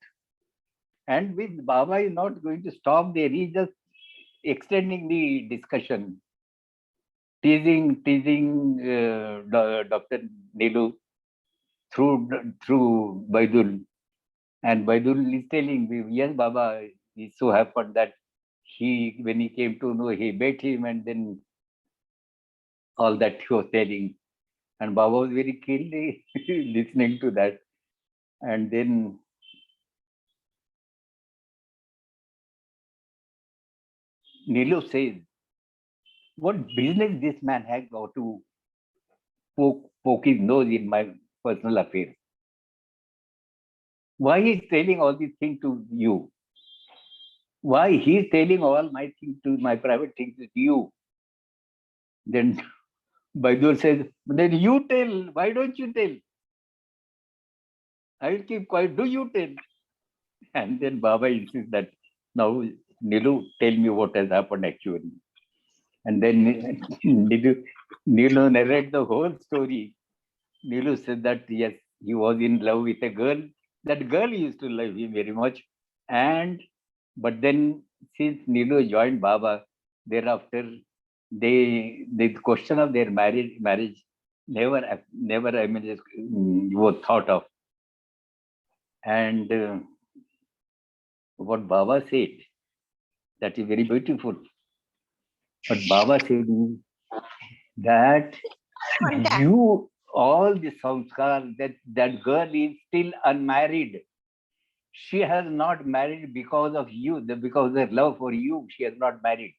And with Baba is not going to stop there. He is just extending the discussion, teasing Dr. Nilu through Baidul. And Baidul is telling me, yes, Baba, it so happened that when he came to know, he met him, and then all that he was telling. And Baba was very keenly listening to that. And then Nilu says, what business this man has got to poke his nose in my personal affairs? Why he's telling all these things to you? Why he's telling all my things to my private things to you? Then Baidul says, then you tell. Why don't you tell? I will keep quiet. Do you tell? And then Baba insists that now Nilu, tell me what has happened actually. And then Nilu narrates the whole story. Nilu said that yes, he was in love with a girl. That girl used to love him very much. But then since Nilu joined Baba, thereafter the question of their marriage never I mean was thought of. And what Baba said, that is very beautiful. But Baba said that you all the samskar, that girl is still unmarried. She has not married because of you, because of her love for you. She has not married.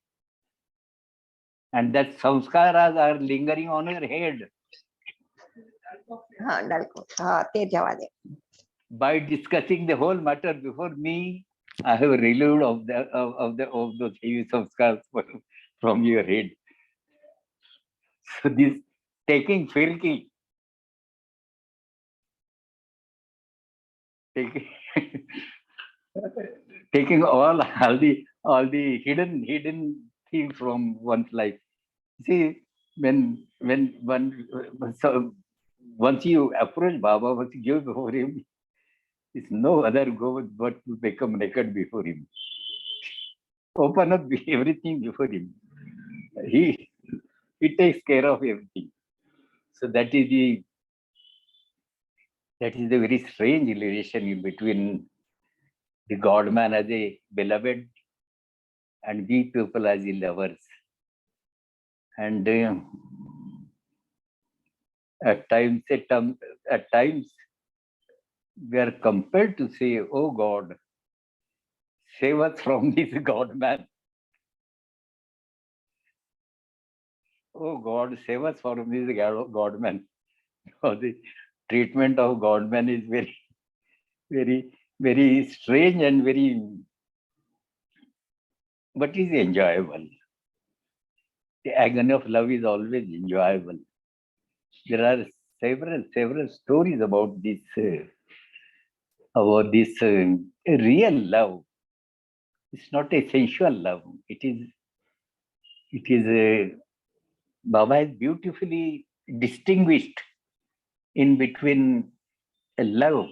And that samskaras are lingering on her head. By discussing the whole matter before me, I have relieved of those heavy samskars from your head. So this taking firki, taking all the hidden things from one's life. See, so once you approach Baba, once you give before him, it's no other go but to become naked before him. Open up everything before him. He takes care of everything. So that is the very strange relation in between the God man as a beloved and we people as the lovers. And at times we are compelled to say, oh God, save us from this God man. Oh God, save us from this God man. Because the treatment of God man is very strange and but is enjoyable. The agony of love is always enjoyable. There are several stories about this real love. It's not a sensual love. It is a Baba has beautifully distinguished in between a love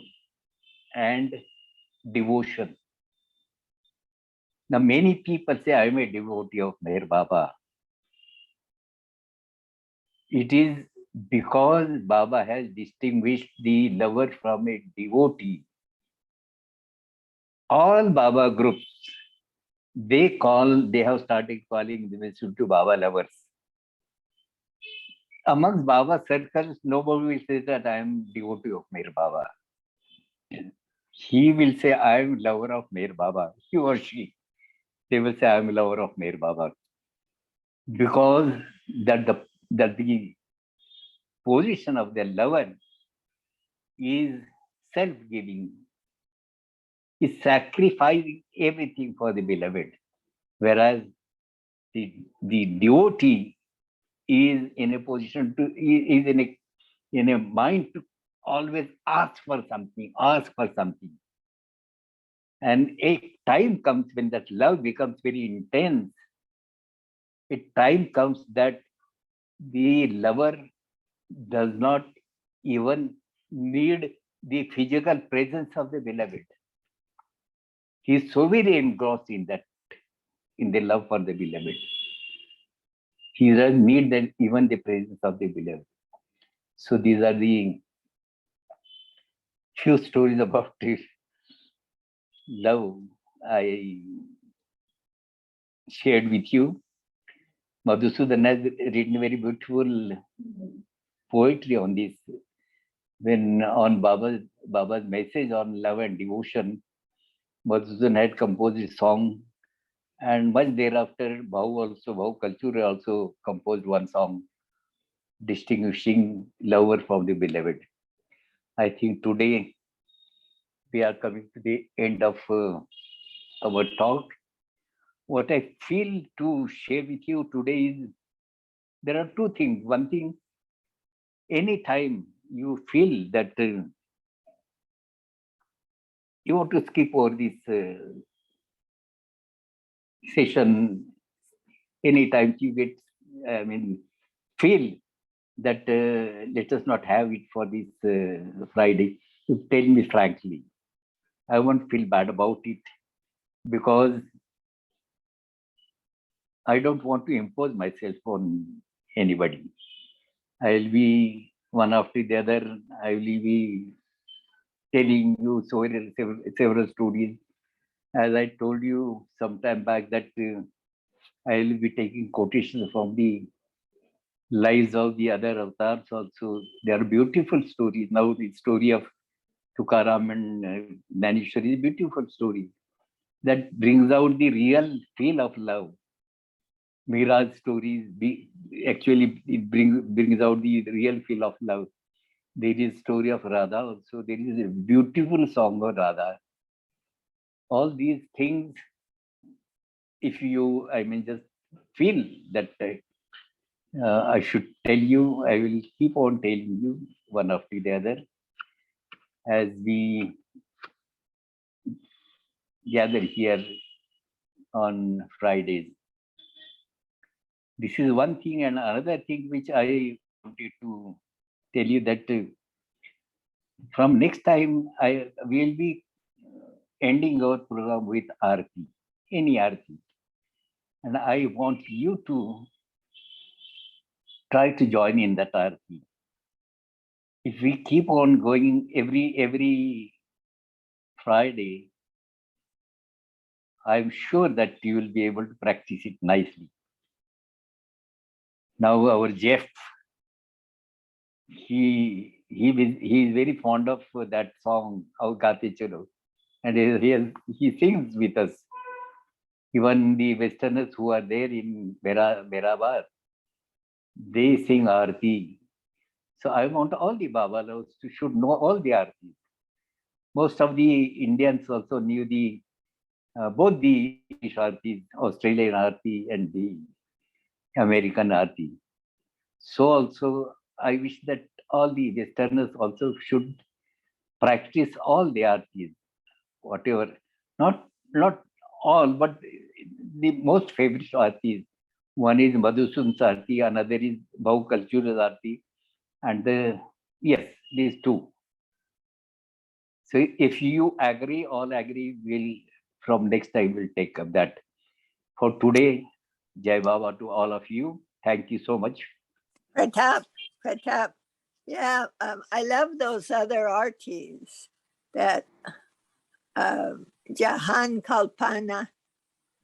and devotion. Now, many people say, I am a devotee of Meher Baba. It is because Baba has distinguished the lover from a devotee. All Baba groups, they have started calling themselves to Baba lovers. Amongst Baba circles, nobody will say that I am devotee of Meher Baba. He will say, I am lover of Meher Baba. He or she, they will say, I am lover of Meher Baba. Because that the position of the lover is self-giving, is sacrificing everything for the beloved. Whereas the devotee is in a position to, is in a mind to always ask for something. And a time comes when that love becomes very intense. A time comes that the lover does not even need the physical presence of the beloved. He is so very engrossed in the love for the beloved. He doesn't need even the presence of the beloved. So these are the few stories about love I shared with you. Madhusudan has written very beautiful poetry on this. When on Baba's message on love and devotion, Madhusudan had composed a song, and much thereafter, Bhau Kalchure also composed one song distinguishing lover from the beloved. I think today we are coming to the end of our talk. What I feel to share with you today is there are two things. One thing, anytime you feel that you want to skip over this session, anytime you get, feel that let us not have it for this Friday, you tell me frankly. I won't feel bad about it because I don't want to impose myself on anybody. I'll be one after the other. I will be telling you several stories. As I told you some time back that I will be taking quotations from the lives of the other avatars also. They are beautiful stories. Now the story of Tukaram and Nanishwar is a beautiful story that brings out the real feel of love. Mira's stories actually it brings out the real feel of love. There is story of Radha also. There is a beautiful song of Radha. All these things, if you, just feel that I should tell you, I will keep on telling you one after the other as we gather here on Fridays. This is one thing, and another thing which I wanted to tell you that from next time I will be ending our program with Aarti, any Aarti. And I want you to try to join in that Aarti. If we keep on going every Friday, I'm sure that you will be able to practice it nicely. Now our Jeff, he is very fond of that song, Aur Gaate Chalo, and he sings with us. Even the Westerners who are there in Berabar, they sing Aarti. So I want all the Babalos to should know all the Aartis. Most of the Indians also knew both the English Aartis, Australian Aarti and the American Aarti. So also I wish that all the Westerners also should practice all the artis, whatever, not all, but the most favorite artis. One is Madhusun's arti, another is Bhau Cultural arti, and yes, these two. So if you agree, all agree, we'll from next time we'll take up that. For today, Jai Baba to all of you. Thank you so much. Pratap. Yeah, I love those other artis that Jahan Kalpana,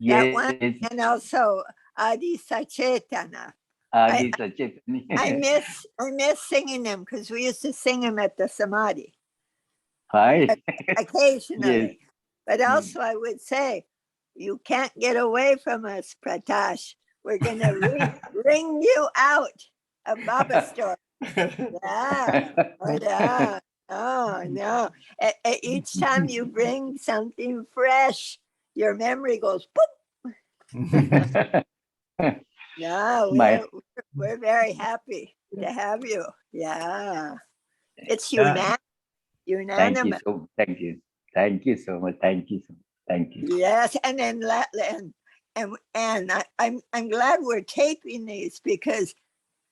that one, Yes, and also Adi Sachetana. Adi Sachetani. I miss singing them because we used to sing them at the Samadhi Hi. occasionally. Yes. But also, I would say, you can't get away from us, Pratash. We're going to ring you out of Baba store. Yeah. Oh, yeah. Oh, no. Each time you bring something fresh, your memory goes boop. Yeah, we're very happy to have you. Yeah. It's unanimous. Thank you so much. Thank you. Thank you so much. Thank you so much. Thank you. Yes, and then I'm glad we're taping these because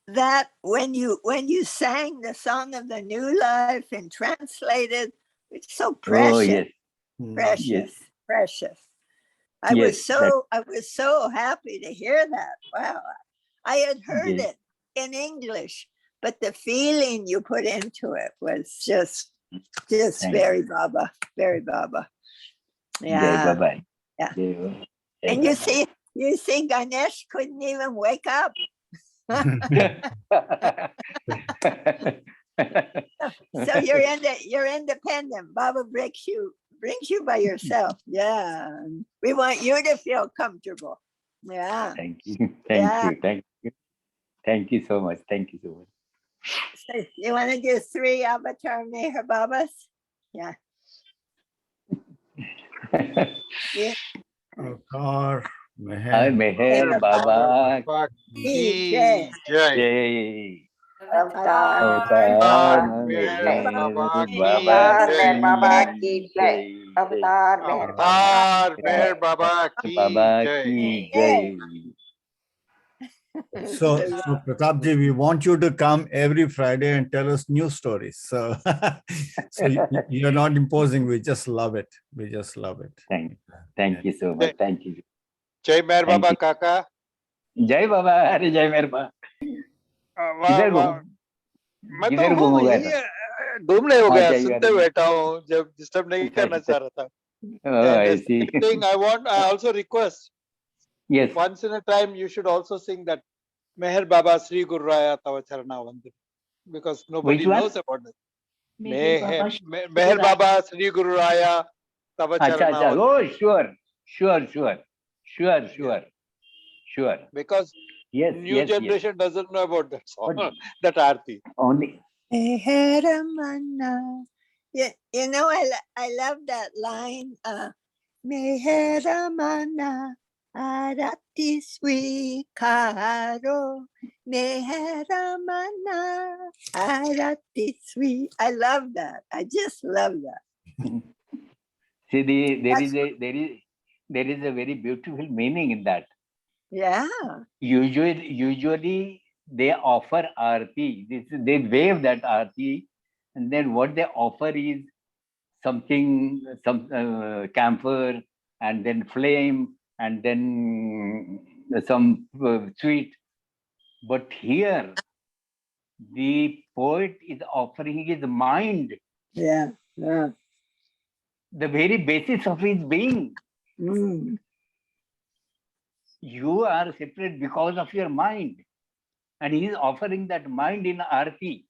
that when you sang the song of the new life and translated, it's so precious. Oh, yes. Precious, yes. precious. I was so happy to hear that. Wow. I had heard it in English, but the feeling you put into it was just very Baba, very Baba. Yeah. Jai Baba. Yeah. Jai And Baba. you see Ganesh couldn't even wake up. So you're independent. Baba brings you by yourself. Yeah. We want you to feel comfortable. Yeah. Thank you. Thank you. Thank you so much. Thank you so much. So you want to do 3 Avatar Meher Babas? Yeah. Yeah. Avatar Meher Meher Baba Ki Jai. Jai. Avatar Meher Baba ki Jai. Avatar Meher Baba ki Jai. So Pratapji, we want you to come every Friday and tell us new stories. So, you're not imposing. We just love it. We just love it. Thank you so much. Thank you. Jai Meher Baba Kaka. Jai Baba. अरे जय मेहर बा किधर मैं तो हूँ यही घूमने हो गया सुनते बैठा हूँ जब डिस्टर्ब नहीं करना चाह रहा था. And the thing I also request. Yes. Once in a time, you should also sing that Meher Baba Sri Guru Raya Tava Charana Vandan, because nobody knows about it. Meher Baba Sri Guru Raya Tava Charana Vandan. Oh, sure. Because new generation doesn't know about that song, that Aarti. Only. Yeah, you know, I love that line. Meheramana Arati Swikaro Meheramana Arati Swi. I love that. I just love that. See, there is a very beautiful meaning in that. Yeah. Usually they offer aarti. They wave that aarti, and then what they offer is some camphor, and then flame, and then some sweet. But here, the poet is offering his mind. Yeah. The very basis of his being. You are separate because of your mind. And he is offering that mind in Aarti.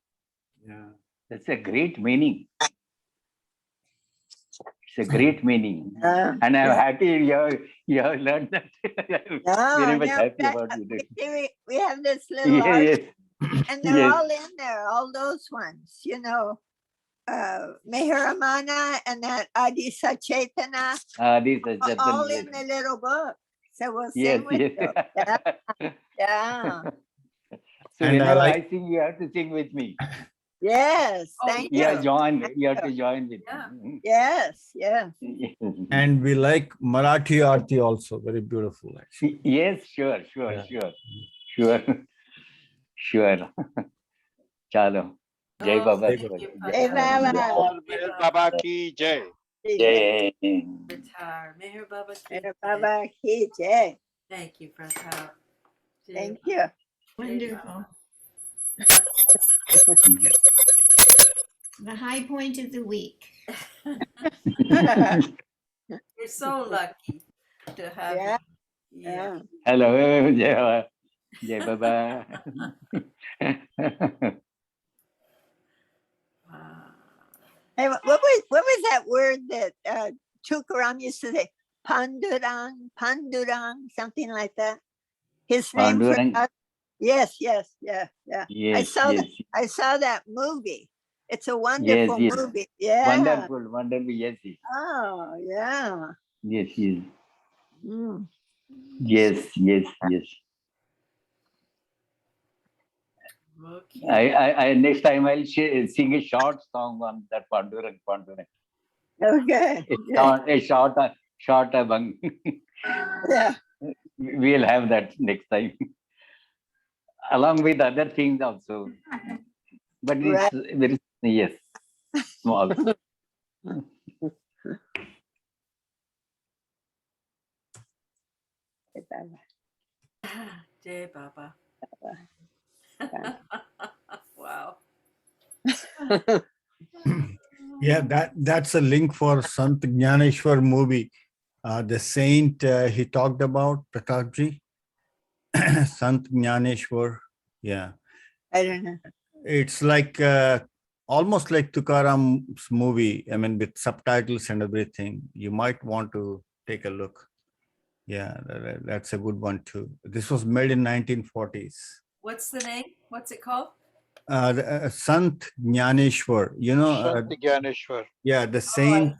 Yeah. That's a great meaning. It's a great meaning. And I'm happy you have learned that. Very much happy about it. We have this little art, and they're all in there, all those ones, you know. Meheramana and that Adi Sachetana, all in the little book. So we'll sing with you. Yeah. So whenever I sing, you have to sing with me. Yes, Oh, thank Yeah, you. join. You have to join with. Yeah. Yes, yes. And we like Marathi Aarti also. Very beautiful, actually. Yes, sure, Yeah. sure. Chalo. Jai Oh, Baba. thank Baba. you, Hey, Pratap. Baba. Or Meher Baba ki jai. Jai. Retire. Meher Baba ki Hey, jai. Baba ki jai. Thank you, Pratap. Jai Thank Baba. you. Wonderful. The high point of the week. Yeah, You're so lucky to have yeah, you. Yeah. Hello, Jai Baba. Jai Baba. Wow. Hey, what was that word that Tukaram used to say? Pandurang, something like that. His name for Pandurang. us. Yes, yeah. I Yes, saw yes, I saw that movie. It's a yes, wonderful yes. movie. Yeah. Wonderful. Yes, yes, Oh, yeah. yes, yes, Mm. yes, yes, yes. Okay. I next time I'll sing a short song on that Pandurang. Okay. A short abang. Yeah. We'll have that next time, along with other things also. But Right. it's very, yes, small. Jai Baba. Wow. Yeah, that's a link for Sant Jnaneshwar movie. The saint he talked about, Pratapji. Sant Jnaneshwar. Yeah. I don't know. It's like almost like Tukaram's movie. I mean, with subtitles and everything. You might want to take a look. Yeah, that's a good one too. This was made in 1940s. What's the name? What's it called? Sant Jnaneshwar. You know, Sant Gyaneshwar. yeah, the saint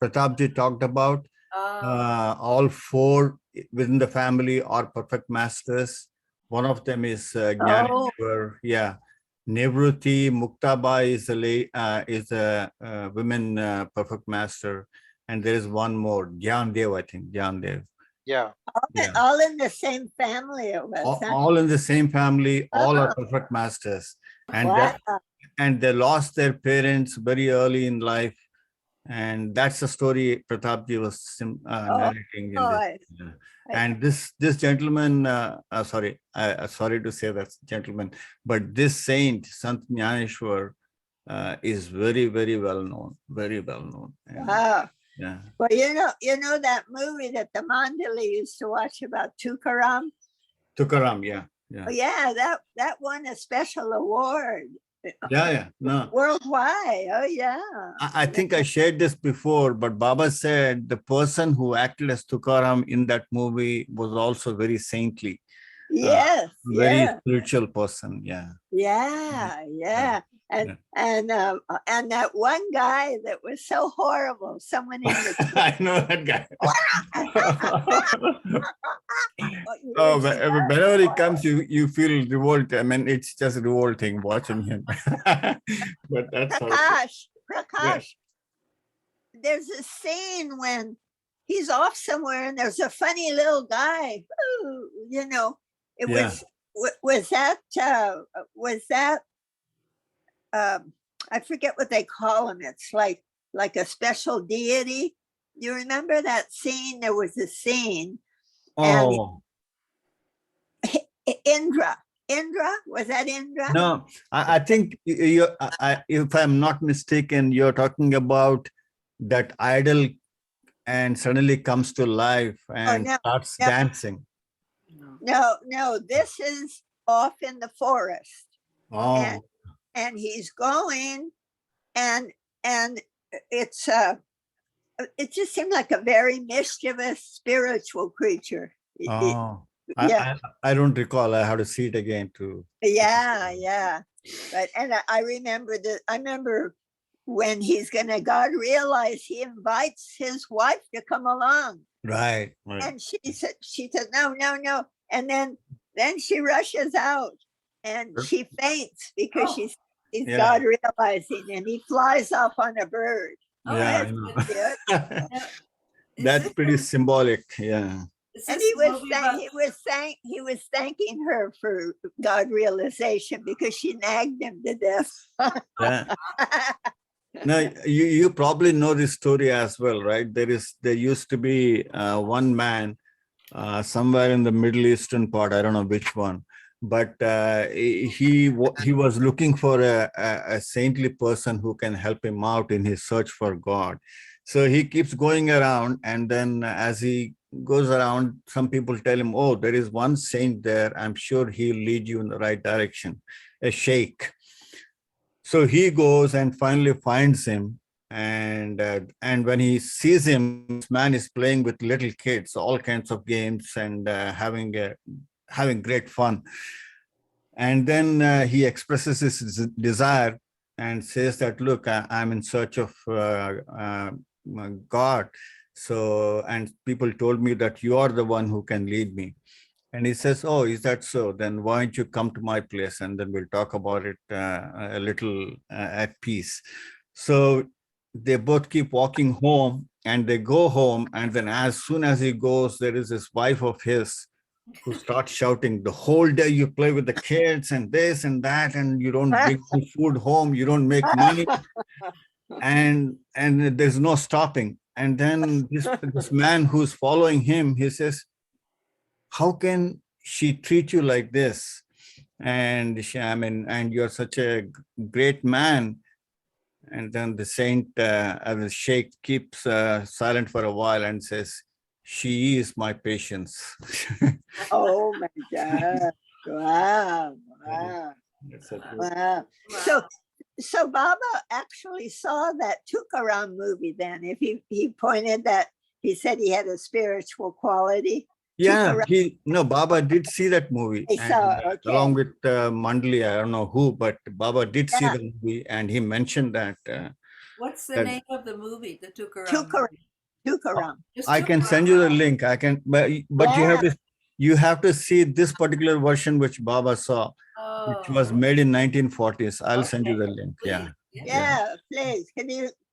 Pratapji talked about. Oh, All four within the family are perfect masters. One of them is Oh, Jnaneshwar. Yeah, Nivruti Muktaba is a women perfect master, and there is one more, Jnandev, I think Jnandev. Yeah. Yeah, all in the same family it was. Huh? all in the same family, all are Oh, perfect masters, and wow. they lost their parents very early in life. And that's the story Pratapji was narrating in this. I- And this gentleman, sorry to say that gentleman, but this saint, Sant Jnaneshwar, is very, very well known, very well known. And, Wow. yeah. Well, you know that movie that the Mandali used to watch about Tukaram? Tukaram, yeah. Oh, yeah, that won a special award Yeah. No, worldwide. Oh, yeah. I think I shared this before, but Baba said the person who acted as Tukaram in that movie was also very saintly, Yes, very yeah, spiritual person. Yeah. yeah. And that one guy that was so horrible, someone in the I know that guy. he Oh, was whenever he comes, you feel revolt. I mean, it's just revolting watching him. But that's how. Prakash. There's a scene when he's off somewhere and there's a funny little guy. Ooh, it Yeah. was that I forget what they call him. It's like a special deity. You remember that scene? There was a scene. Oh. Indra, was that Indra? No, I think if I'm not mistaken, you're talking about that idol and suddenly comes to life and no, starts no. dancing. No, this is off in the forest. Oh. And he's going and it's it just seemed like a very mischievous spiritual creature. Oh. Yeah. I don't recall. I have to see it again too. Yeah. But I remember when he's gonna, God realized he invites his wife to come along. Right. And she said, no. And then she rushes out and she faints because He's Yeah. God realizing, and he flies off on a bird. Oh, Yeah, That's I know. cute. Now, is That's this pretty the- symbolic. Yeah. is And this the movie about- he was thanking her for God realization because she nagged him to death. Yeah. Now, you probably know this story as well, right? There used to be one man somewhere in the Middle Eastern part. I don't know which one, but he was looking for a saintly person who can help him out in his search for God. So he keeps going around, and then as he goes around, some people tell him, "Oh, there is one saint there. I'm sure he'll lead you in the right direction." A sheikh. So he goes and finally finds him, and when he sees him, this man is playing with little kids, all kinds of games, and having great fun. And then he expresses his desire and says that, "Look, I'm in search of God. So, and people told me that you are the one who can lead me." And he says, "Oh, is that so? Then why don't you come to my place, and then we'll talk about it a little at peace." So they both keep walking home, and they go home. And then as soon as he goes, there is this wife of his who starts shouting, "The whole day you play with the kids and this and that, and you don't bring any food home, you don't make money, and there's no stopping." And then this man who's following him, he says, "How can she treat you like this? And and you're such a great man." And then the saint, the sheikh, keeps silent for a while and says, "She is my patience." Oh my God. Wow. Wow. That's a good- Wow. So Baba actually saw that Tukaram movie then. If he pointed that, he said he had a spiritual quality. Yeah, Baba did see that movie, He and, saw, okay. along with Mandali. I don't know who, but Baba did see Yeah. the movie, and he mentioned that. What's the That- name of the movie? The Tukaram. Tukaram. movie? Tukaram. Just I can Tukaram. send you the link. I can, but you have to see this particular version which Baba saw, which was Oh, made in 1940s. I'll send you Okay. the link. please. Yeah, Yeah, please.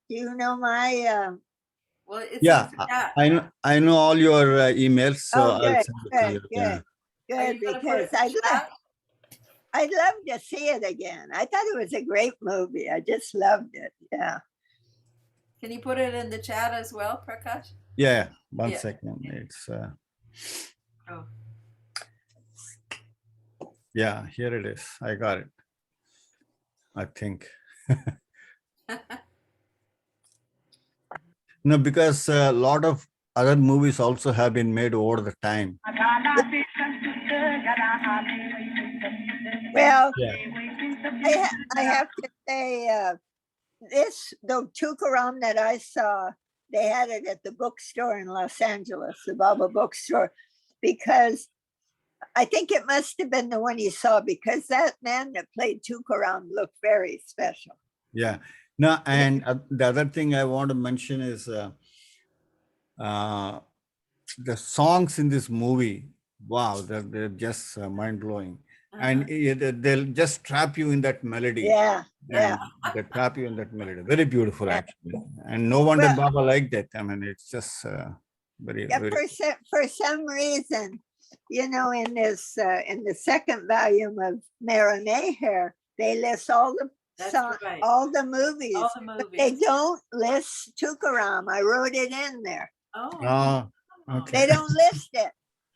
Do you know my Well, it's yeah. in the chat. I know all your emails, so oh I'll good, send it to you. good, Yeah. good, Are good, you gonna put it because in the chat? I'd love to see it again. I thought it was a great movie. I just loved it. Yeah. Can you put it in the chat as well, Prakash? Yeah. One Yeah. second. It's Oh, yeah. Here it is. I got it. I think. No, because a lot of other movies also have been made over the time. Well, Yeah. I have to say, the Tukaram that I saw, they had it at the bookstore in Los Angeles, the Baba bookstore, because I think it must have been the one you saw, because that man that played Tukaram looked very special. Yeah. No, and the other thing I want to mention is the songs in this movie. Wow, they're just mind blowing, and they'll just trap you in that melody. Yeah, yeah. And they trap you in that melody. Very beautiful, actually. And no wonder Well- Baba liked that. I mean, it's just very, Yeah, very. for some reason, in the second volume of Mera Meher, they list all the That's songs, right. all the movies, all the but they movies. don't list Tukaram. I wrote it in there. Oh, Okay. They don't list it.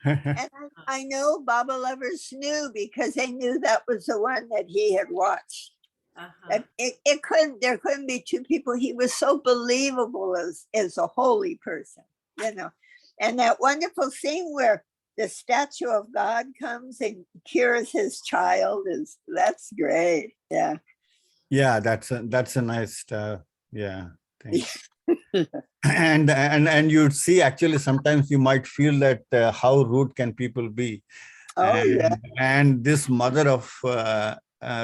And I know Baba lovers knew, because they knew that was the one that he had watched. uh-huh. There couldn't be two people. He was so believable as a holy person, and that wonderful scene where the statue of God comes and cures his child that's great. Yeah. Yeah, that's a nice thing. And you'd see, actually, sometimes you might feel that how rude can people be. Oh, yeah. And this mother of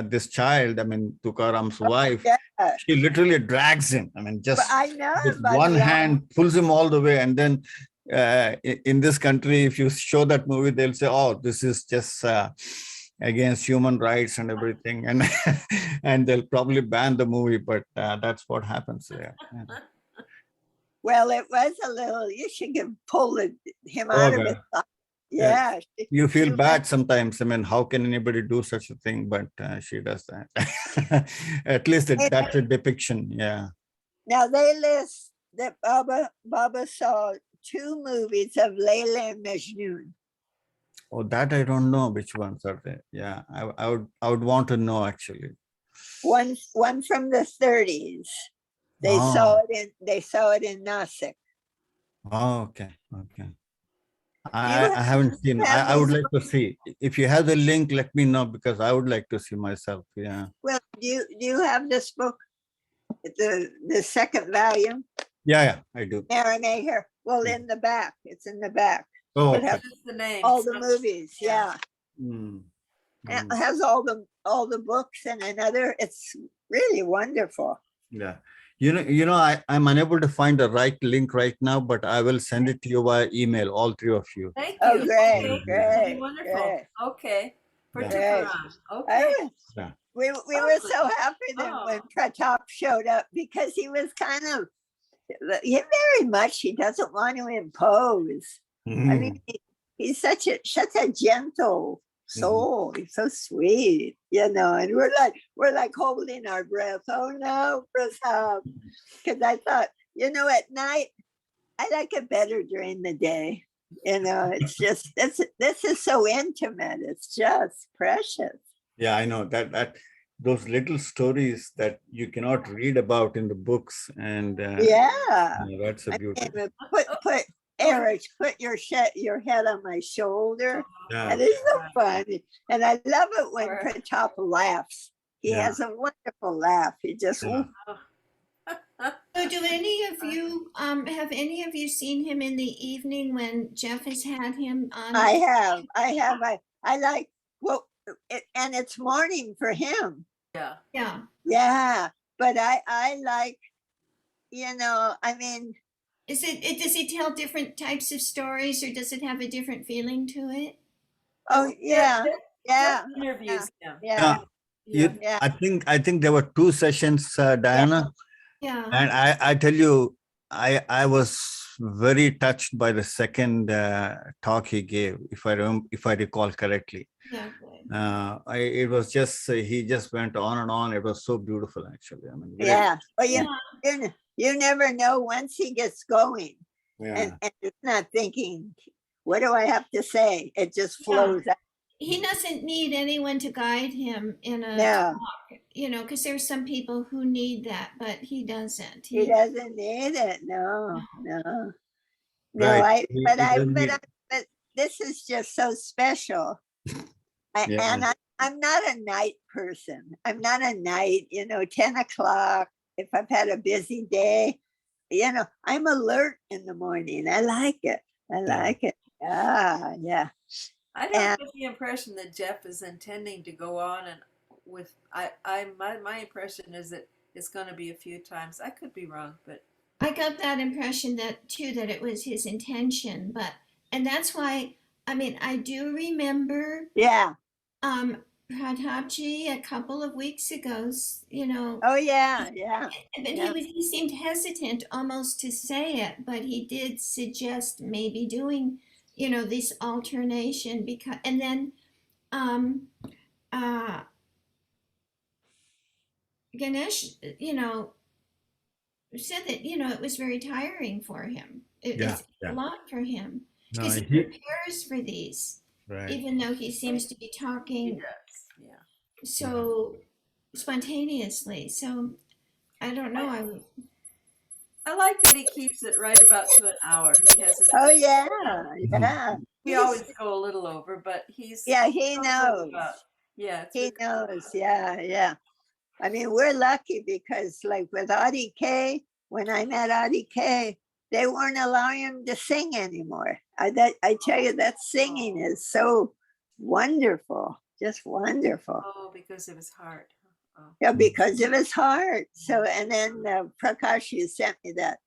this child, I mean, Tukaram's wife, Yeah. she literally drags him. I mean, just But I know with by one the hand pulls him all the way. And then in this country, if you show that movie, they'll say, "Oh, this is just against human rights and everything, and and they'll probably ban the movie, but that's what happens there. Yeah. Well, it was a little, you should pull him Oh, out of God. it. Yeah. You feel she bad sometimes. I mean, how can anybody do such a thing? But she does that. At least that's a depiction. Yeah. Now they list that Baba saw 2 movies of Layla and Majnun. Oh, that I don't know which ones are they. Yeah, I would want to know actually. One from the 30s. They saw it in Nasik. Oh, okay. I haven't seen. have I would these like to see. If you have the link, let me know, because I would like to see myself. Yeah. Well, do you have this book, the second volume? Yeah, I do. Marinate here. Well, in the back. It's in the back. Oh, It okay. has Just the name. all the movies. Yeah. Mm. It has all the books and another. It's really wonderful. Yeah. You know, I'm unable to find the right link right now, but I will send it to you via email, all 3 of you. Thank you. Oh, great, Okay. great, Wonderful. great. Okay. For Yeah. Tukaram. Okay. Yeah. We were so happy that when Pratap showed up, because he was kind of, very much, he doesn't want to impose. I mean, he's such a gentle soul. He's so sweet, and we're like holding our breath. Oh no, Prasad. Because I thought, at night, I like it better during the day. It's just, this is so intimate. It's just precious. Yeah, I know that those little stories that you cannot read about in the books, and that's a beauty. Put Eric, put your head on my shoulder. Yeah. That is so funny. And I love it when Pratap laughs. He has a wonderful laugh. He just, Yeah. So do any of you have any of you seen him in the evening when Jeff has had him on? I have. I like, well, and it's morning for him. Yeah. Yeah. Yeah. But I like, I mean, Does he tell different types of stories, or does it have a different feeling to it? oh yeah. Yeah. Interviews him. Yeah. Yeah. I think there were 2 sessions, Diana. Yeah. And I tell you, I was very touched by the second talk he gave, if I recall correctly. Yeah. It was just, he just went on and on. It was so beautiful, actually. I mean, Yeah. Well, you never know once he gets going. Yeah. And it's not thinking, what do I have to say? It just flows out. He doesn't need anyone to guide him in a No. talk, because there's some people who need that, but he doesn't. He doesn't need it. No. Right. But this is just so special. And I'm not a night person. I'm not a night, 10 o'clock. If I've had a busy day, I'm alert in the morning. I like it. Yeah. I don't get the impression that Jeff is intending to go on and with. My impression is that it's going to be a few times. I could be wrong, but I got that impression that it was his intention, and that's why, I do remember. Yeah. Pratapji a couple of weeks ago, Oh yeah. But he seemed hesitant almost to say it, but he did suggest maybe doing, this alternation, because, and then Ganesh, said that, it was very tiring for him. It's a lot for him, because he prepares for these, right. Even though he seems to be talking so spontaneously. So I don't know. I like that he keeps it right about to an hour. He has. Oh yeah. We always go a little over, but he's. Yeah, he knows. He knows. Yeah. I mean, we're lucky because, like with Audie K, when I met Audie K, they weren't allowing him to sing anymore. I tell you, that singing is so wonderful, just wonderful. Oh, because of his heart. Oh. Yeah, because of his heart. So, and then Prakash, you sent me that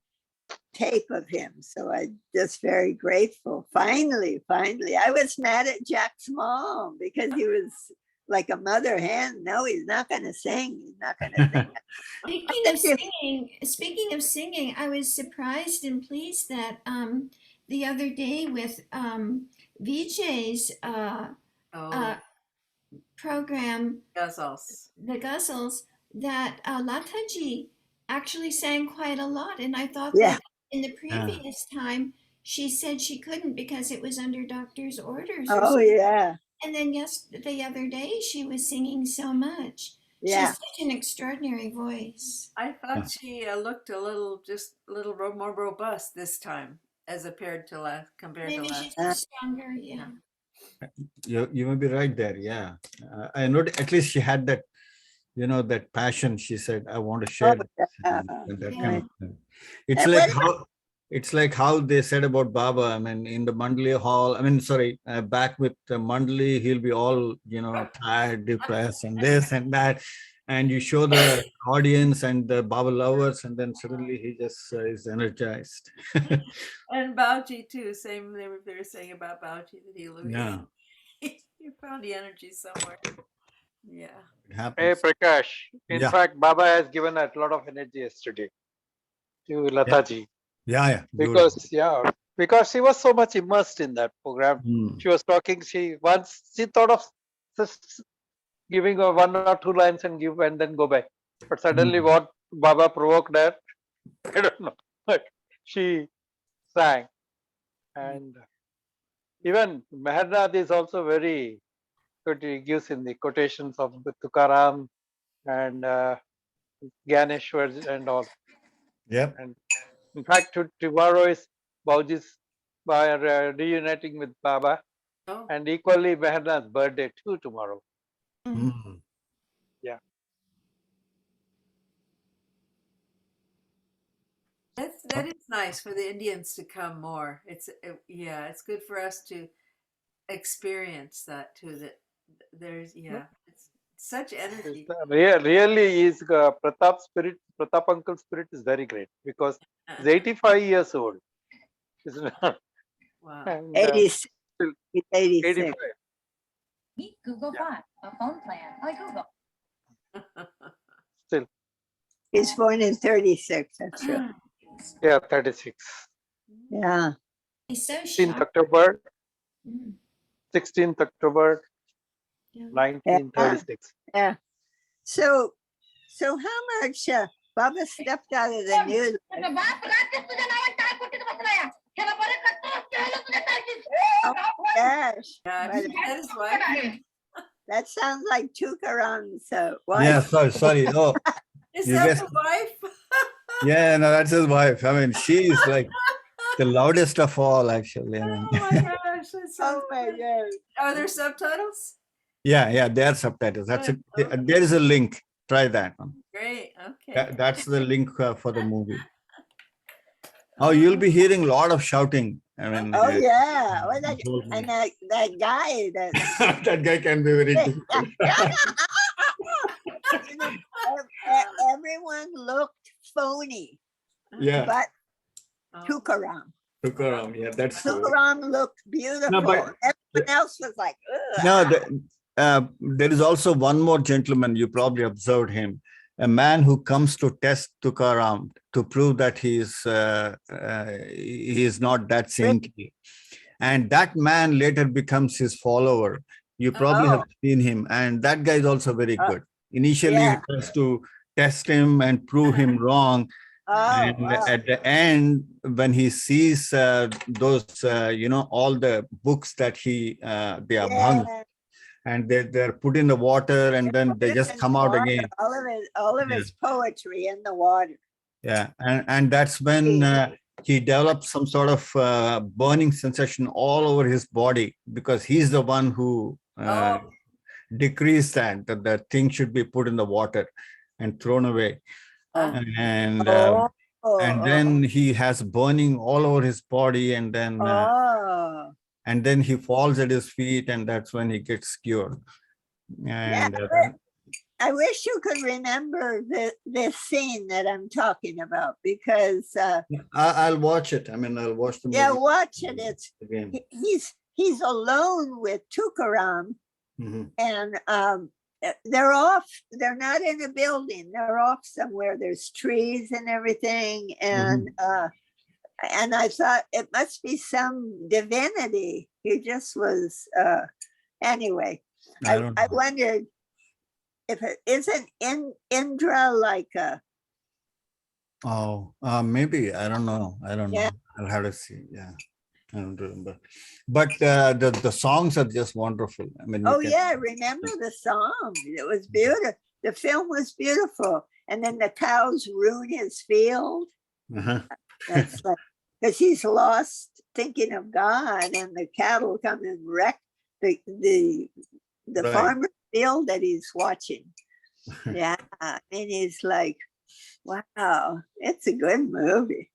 tape of him. So I'm just very grateful. Finally, I was mad at Jack's mom because he was like a mother hen. No, he's not going to sing. He's not going to sing. Speaking of singing, I was surprised and pleased that the other day with Vijay's program, the Guzzles, that Lataji actually sang quite a lot. And I thought that in the previous time, she said she couldn't because it was under doctor's orders. Oh, yeah. And then the other day, she was singing so much. Yeah. She has such an extraordinary voice. I thought she looked a little more robust this time as compared to last. Maybe she's stronger, yeah. You may be right there, yeah. I know at least she had that, that passion. She said, I want to share this, and that kind of thing. It's like how they said about Baba. I mean, in the Mandali hall, back with Mandali, he'll be all, tired, depressed, and this and that. And you show the audience and the Baba lovers, and then suddenly he just is energized. And Bauji too. Same they were saying about Bauji that he found the energy somewhere. Yeah. Hey Prakash. In fact, Baba has given a lot of energy yesterday to Lataji. Yeah. Because she was so much immersed in that program. She was talking. She thought of just giving her 1 or 2 lines and then go back. But suddenly, what Baba provoked her, I don't know. But she sang, and even Mehernath is also very good. He gives in the quotations of Tukaram and Ganesh and all. Yep. And in fact, tomorrow is Bauji's reuniting with Baba, and equally Mehernath's birthday too tomorrow. Yeah. That is nice for the Indians to come more. It's good for us to experience that too. That there's it's such energy. Really is Pratap uncle's spirit is very great because he's 85 years old. Wow. And, 86. He's 86. 85. Meet Google Bot, a phone plan by Google. Still. He's born in 36, that's true. Yeah, 36. Yeah. He's so 16th October. 16th October, 1936. Yeah. So how much Baba stepped out of the news? Oh gosh. That sounds like Tukaram's wife. Yeah, sorry. Oh, is that the wife? Yeah, no, that's his wife. I mean, she's like the loudest of all, actually. Oh my gosh. Oh my gosh. Are there subtitles? Yeah, there are subtitles. There is a link. Try that one. Great. Okay. That's the link for the movie. Oh, you'll be hearing a lot of shouting. I mean, yeah. Well, that guy. That guy can be very difficult. Everyone looked phony. Yeah. But Tukaram, yeah, that's true. Tukaram looked beautiful. No, but everyone else was like, ugh. No, there is also one more gentleman, you probably observed him, a man who comes to test Tukaram to prove that he is not that saintly. And that man later becomes his follower. You probably have seen him. And that guy is also very good. Initially, he tries to test him and prove him wrong. At the end, when he sees those, all the books that they are bhang, and they're put in the water, and then they just come out again. All of his poetry in the water. Yeah, and that's when he develops some sort of burning sensation all over his body, because he's the one who decrees that the thing should be put in the water and thrown away. And then he has burning all over his body, and then he falls at his feet, and that's when he gets cured. And I wish you could remember this scene that I'm talking about, because I'll watch it. I mean, I'll watch the movie. yeah, watch it. It's again. he's alone with Tukaram, Mhm. and they're off. They're not in a building. They're off somewhere. There's trees and everything, and I thought it must be some divinity. He just was. Anyway, I wondered if it isn't Indra like a. Oh, maybe. I don't know. Yeah. I'll have to see. Yeah. I don't remember. But the songs are just wonderful. I mean, Oh yeah, remember the song? It was beautiful. The film was beautiful. And then the cows ruin his field. That's like, because he's lost thinking of God, and the cattle come and wreck the Right. farmer's field that he's watching. Yeah, and he's like, wow, it's a good movie.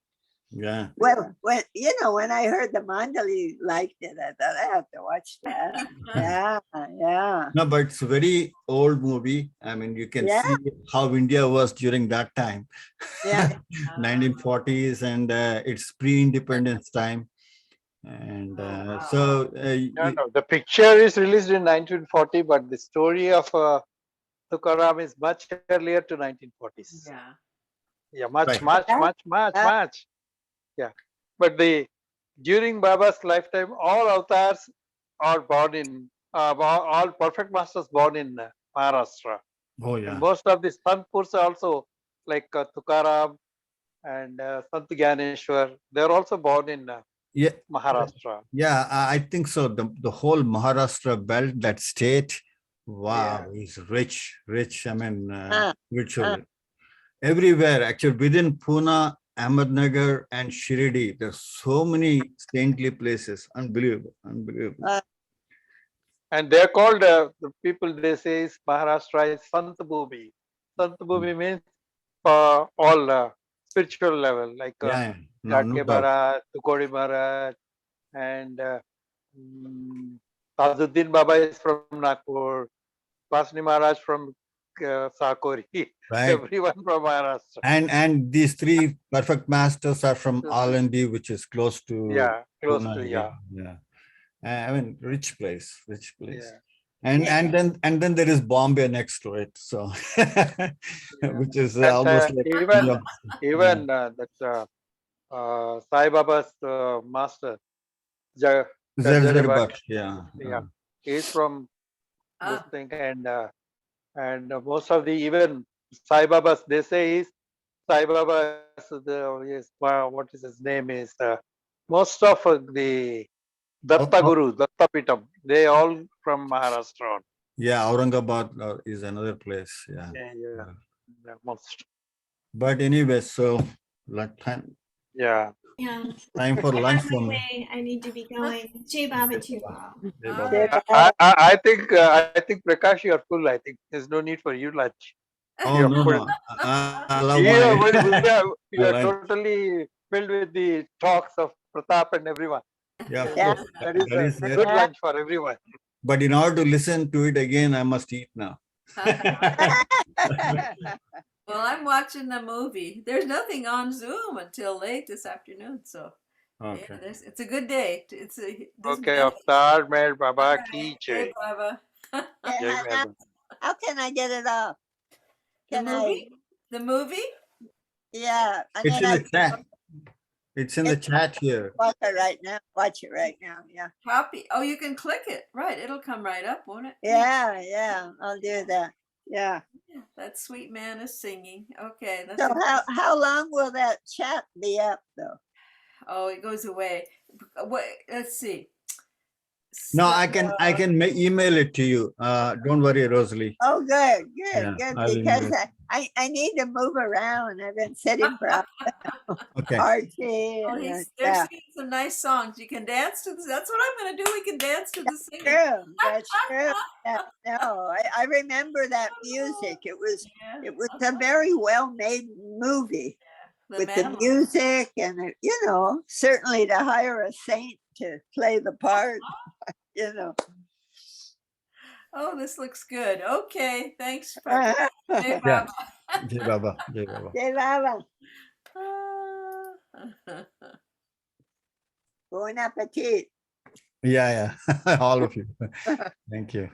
Yeah. Well, when I heard the Mandali liked it, I thought I have to watch that. Yeah. No, but it's a very old movie. I mean, you can Yeah. see how India was during that time. Yeah. 1940s, and it's pre-independence time. And so No, the picture is released in 1940, but the story of Tukaram is much earlier to 1940s. Yeah. Yeah, much, Right. much. Yeah, but during Baba's lifetime, all avatars are born in all perfect masters born in Maharashtra. oh And yeah. most of the Sant Purushas also, like Tukaram and Sant Ganeshwar, they're also born in Yeah. Maharashtra. Yeah, I think so. The whole Maharashtra belt, that state, wow, is rich. I mean, virtually everywhere. Actually, within Pune, Ahmednagar, and Shirdi, there's so many saintly places. Unbelievable. And they're called, the people they say is Maharashtra is Sant Bhumi. Sant Bhumi means all spiritual level, like Yeah, no Gatke doubt. Maharaj, Tukodi Maharaj, and Tajuddin Baba is from Nagpur, Vasni Maharaj from Sakori, Right. everyone from Maharashtra. And these three perfect masters are from Alandi, which is close to Close Pune, to, yeah. I mean, rich place. Yeah. And then there is Bombay next to it, so which is And, almost like even that Sai Baba's master, Zalzal Bhatt, Bhatt, yeah. he's from this thing, and most of the even Sai Baba's, they say is Sai Baba, what is his name is most of the Datta Gurus, Datta Pitam, they all from Maharashtra. Yeah, Aurangabad is another place. Yeah. Most. But anyway, so time. Yeah. Yeah. Time for lunch for me. I need to be going. Jai Baba too. I think Prakash, you are full. I think there's no need for you lunch. Oh You're no, full. no. I love you are totally filled with the talks of Pratap and everyone. Yeah, of Yeah. course. That is a good lunch for everyone. But in order to listen to it again, I must eat now. Well, I'm watching the movie. There's nothing on Zoom until late this afternoon, so Okay. yeah, it's a good day. Okay, Avtar Meher Baba ki Hey, jai. Baba. How can I get it off? The movie? The movie? Yeah. It's in the chat. It's in the chat here. Watch it right now. Watch it right now. Yeah. Copy. Oh, you can click it. Right. It'll come right up, won't it? Yeah. I'll do that. Yeah. That sweet man is singing. Okay. So how long will that chat be up though? Oh, it goes away. What? Let's see. No, I can email it to you. Don't worry, Rosalie. Oh, good. Yeah, Good. Because I need to move around. I've been sitting for Okay. Archie. They're singing some nice songs. You can dance to this. That's what I'm going to do. We can dance to the singing. That's true. No, I remember that music. It was a very well-made movie with the music and, certainly to hire a saint to play the part, Oh, this looks good. Okay, thanks. Pratap. Jai Yeah. Baba. Jai Baba. Jai Baba. Jai Baba. Ah. Bon appetit. Yeah, yeah. All of you. Thank you.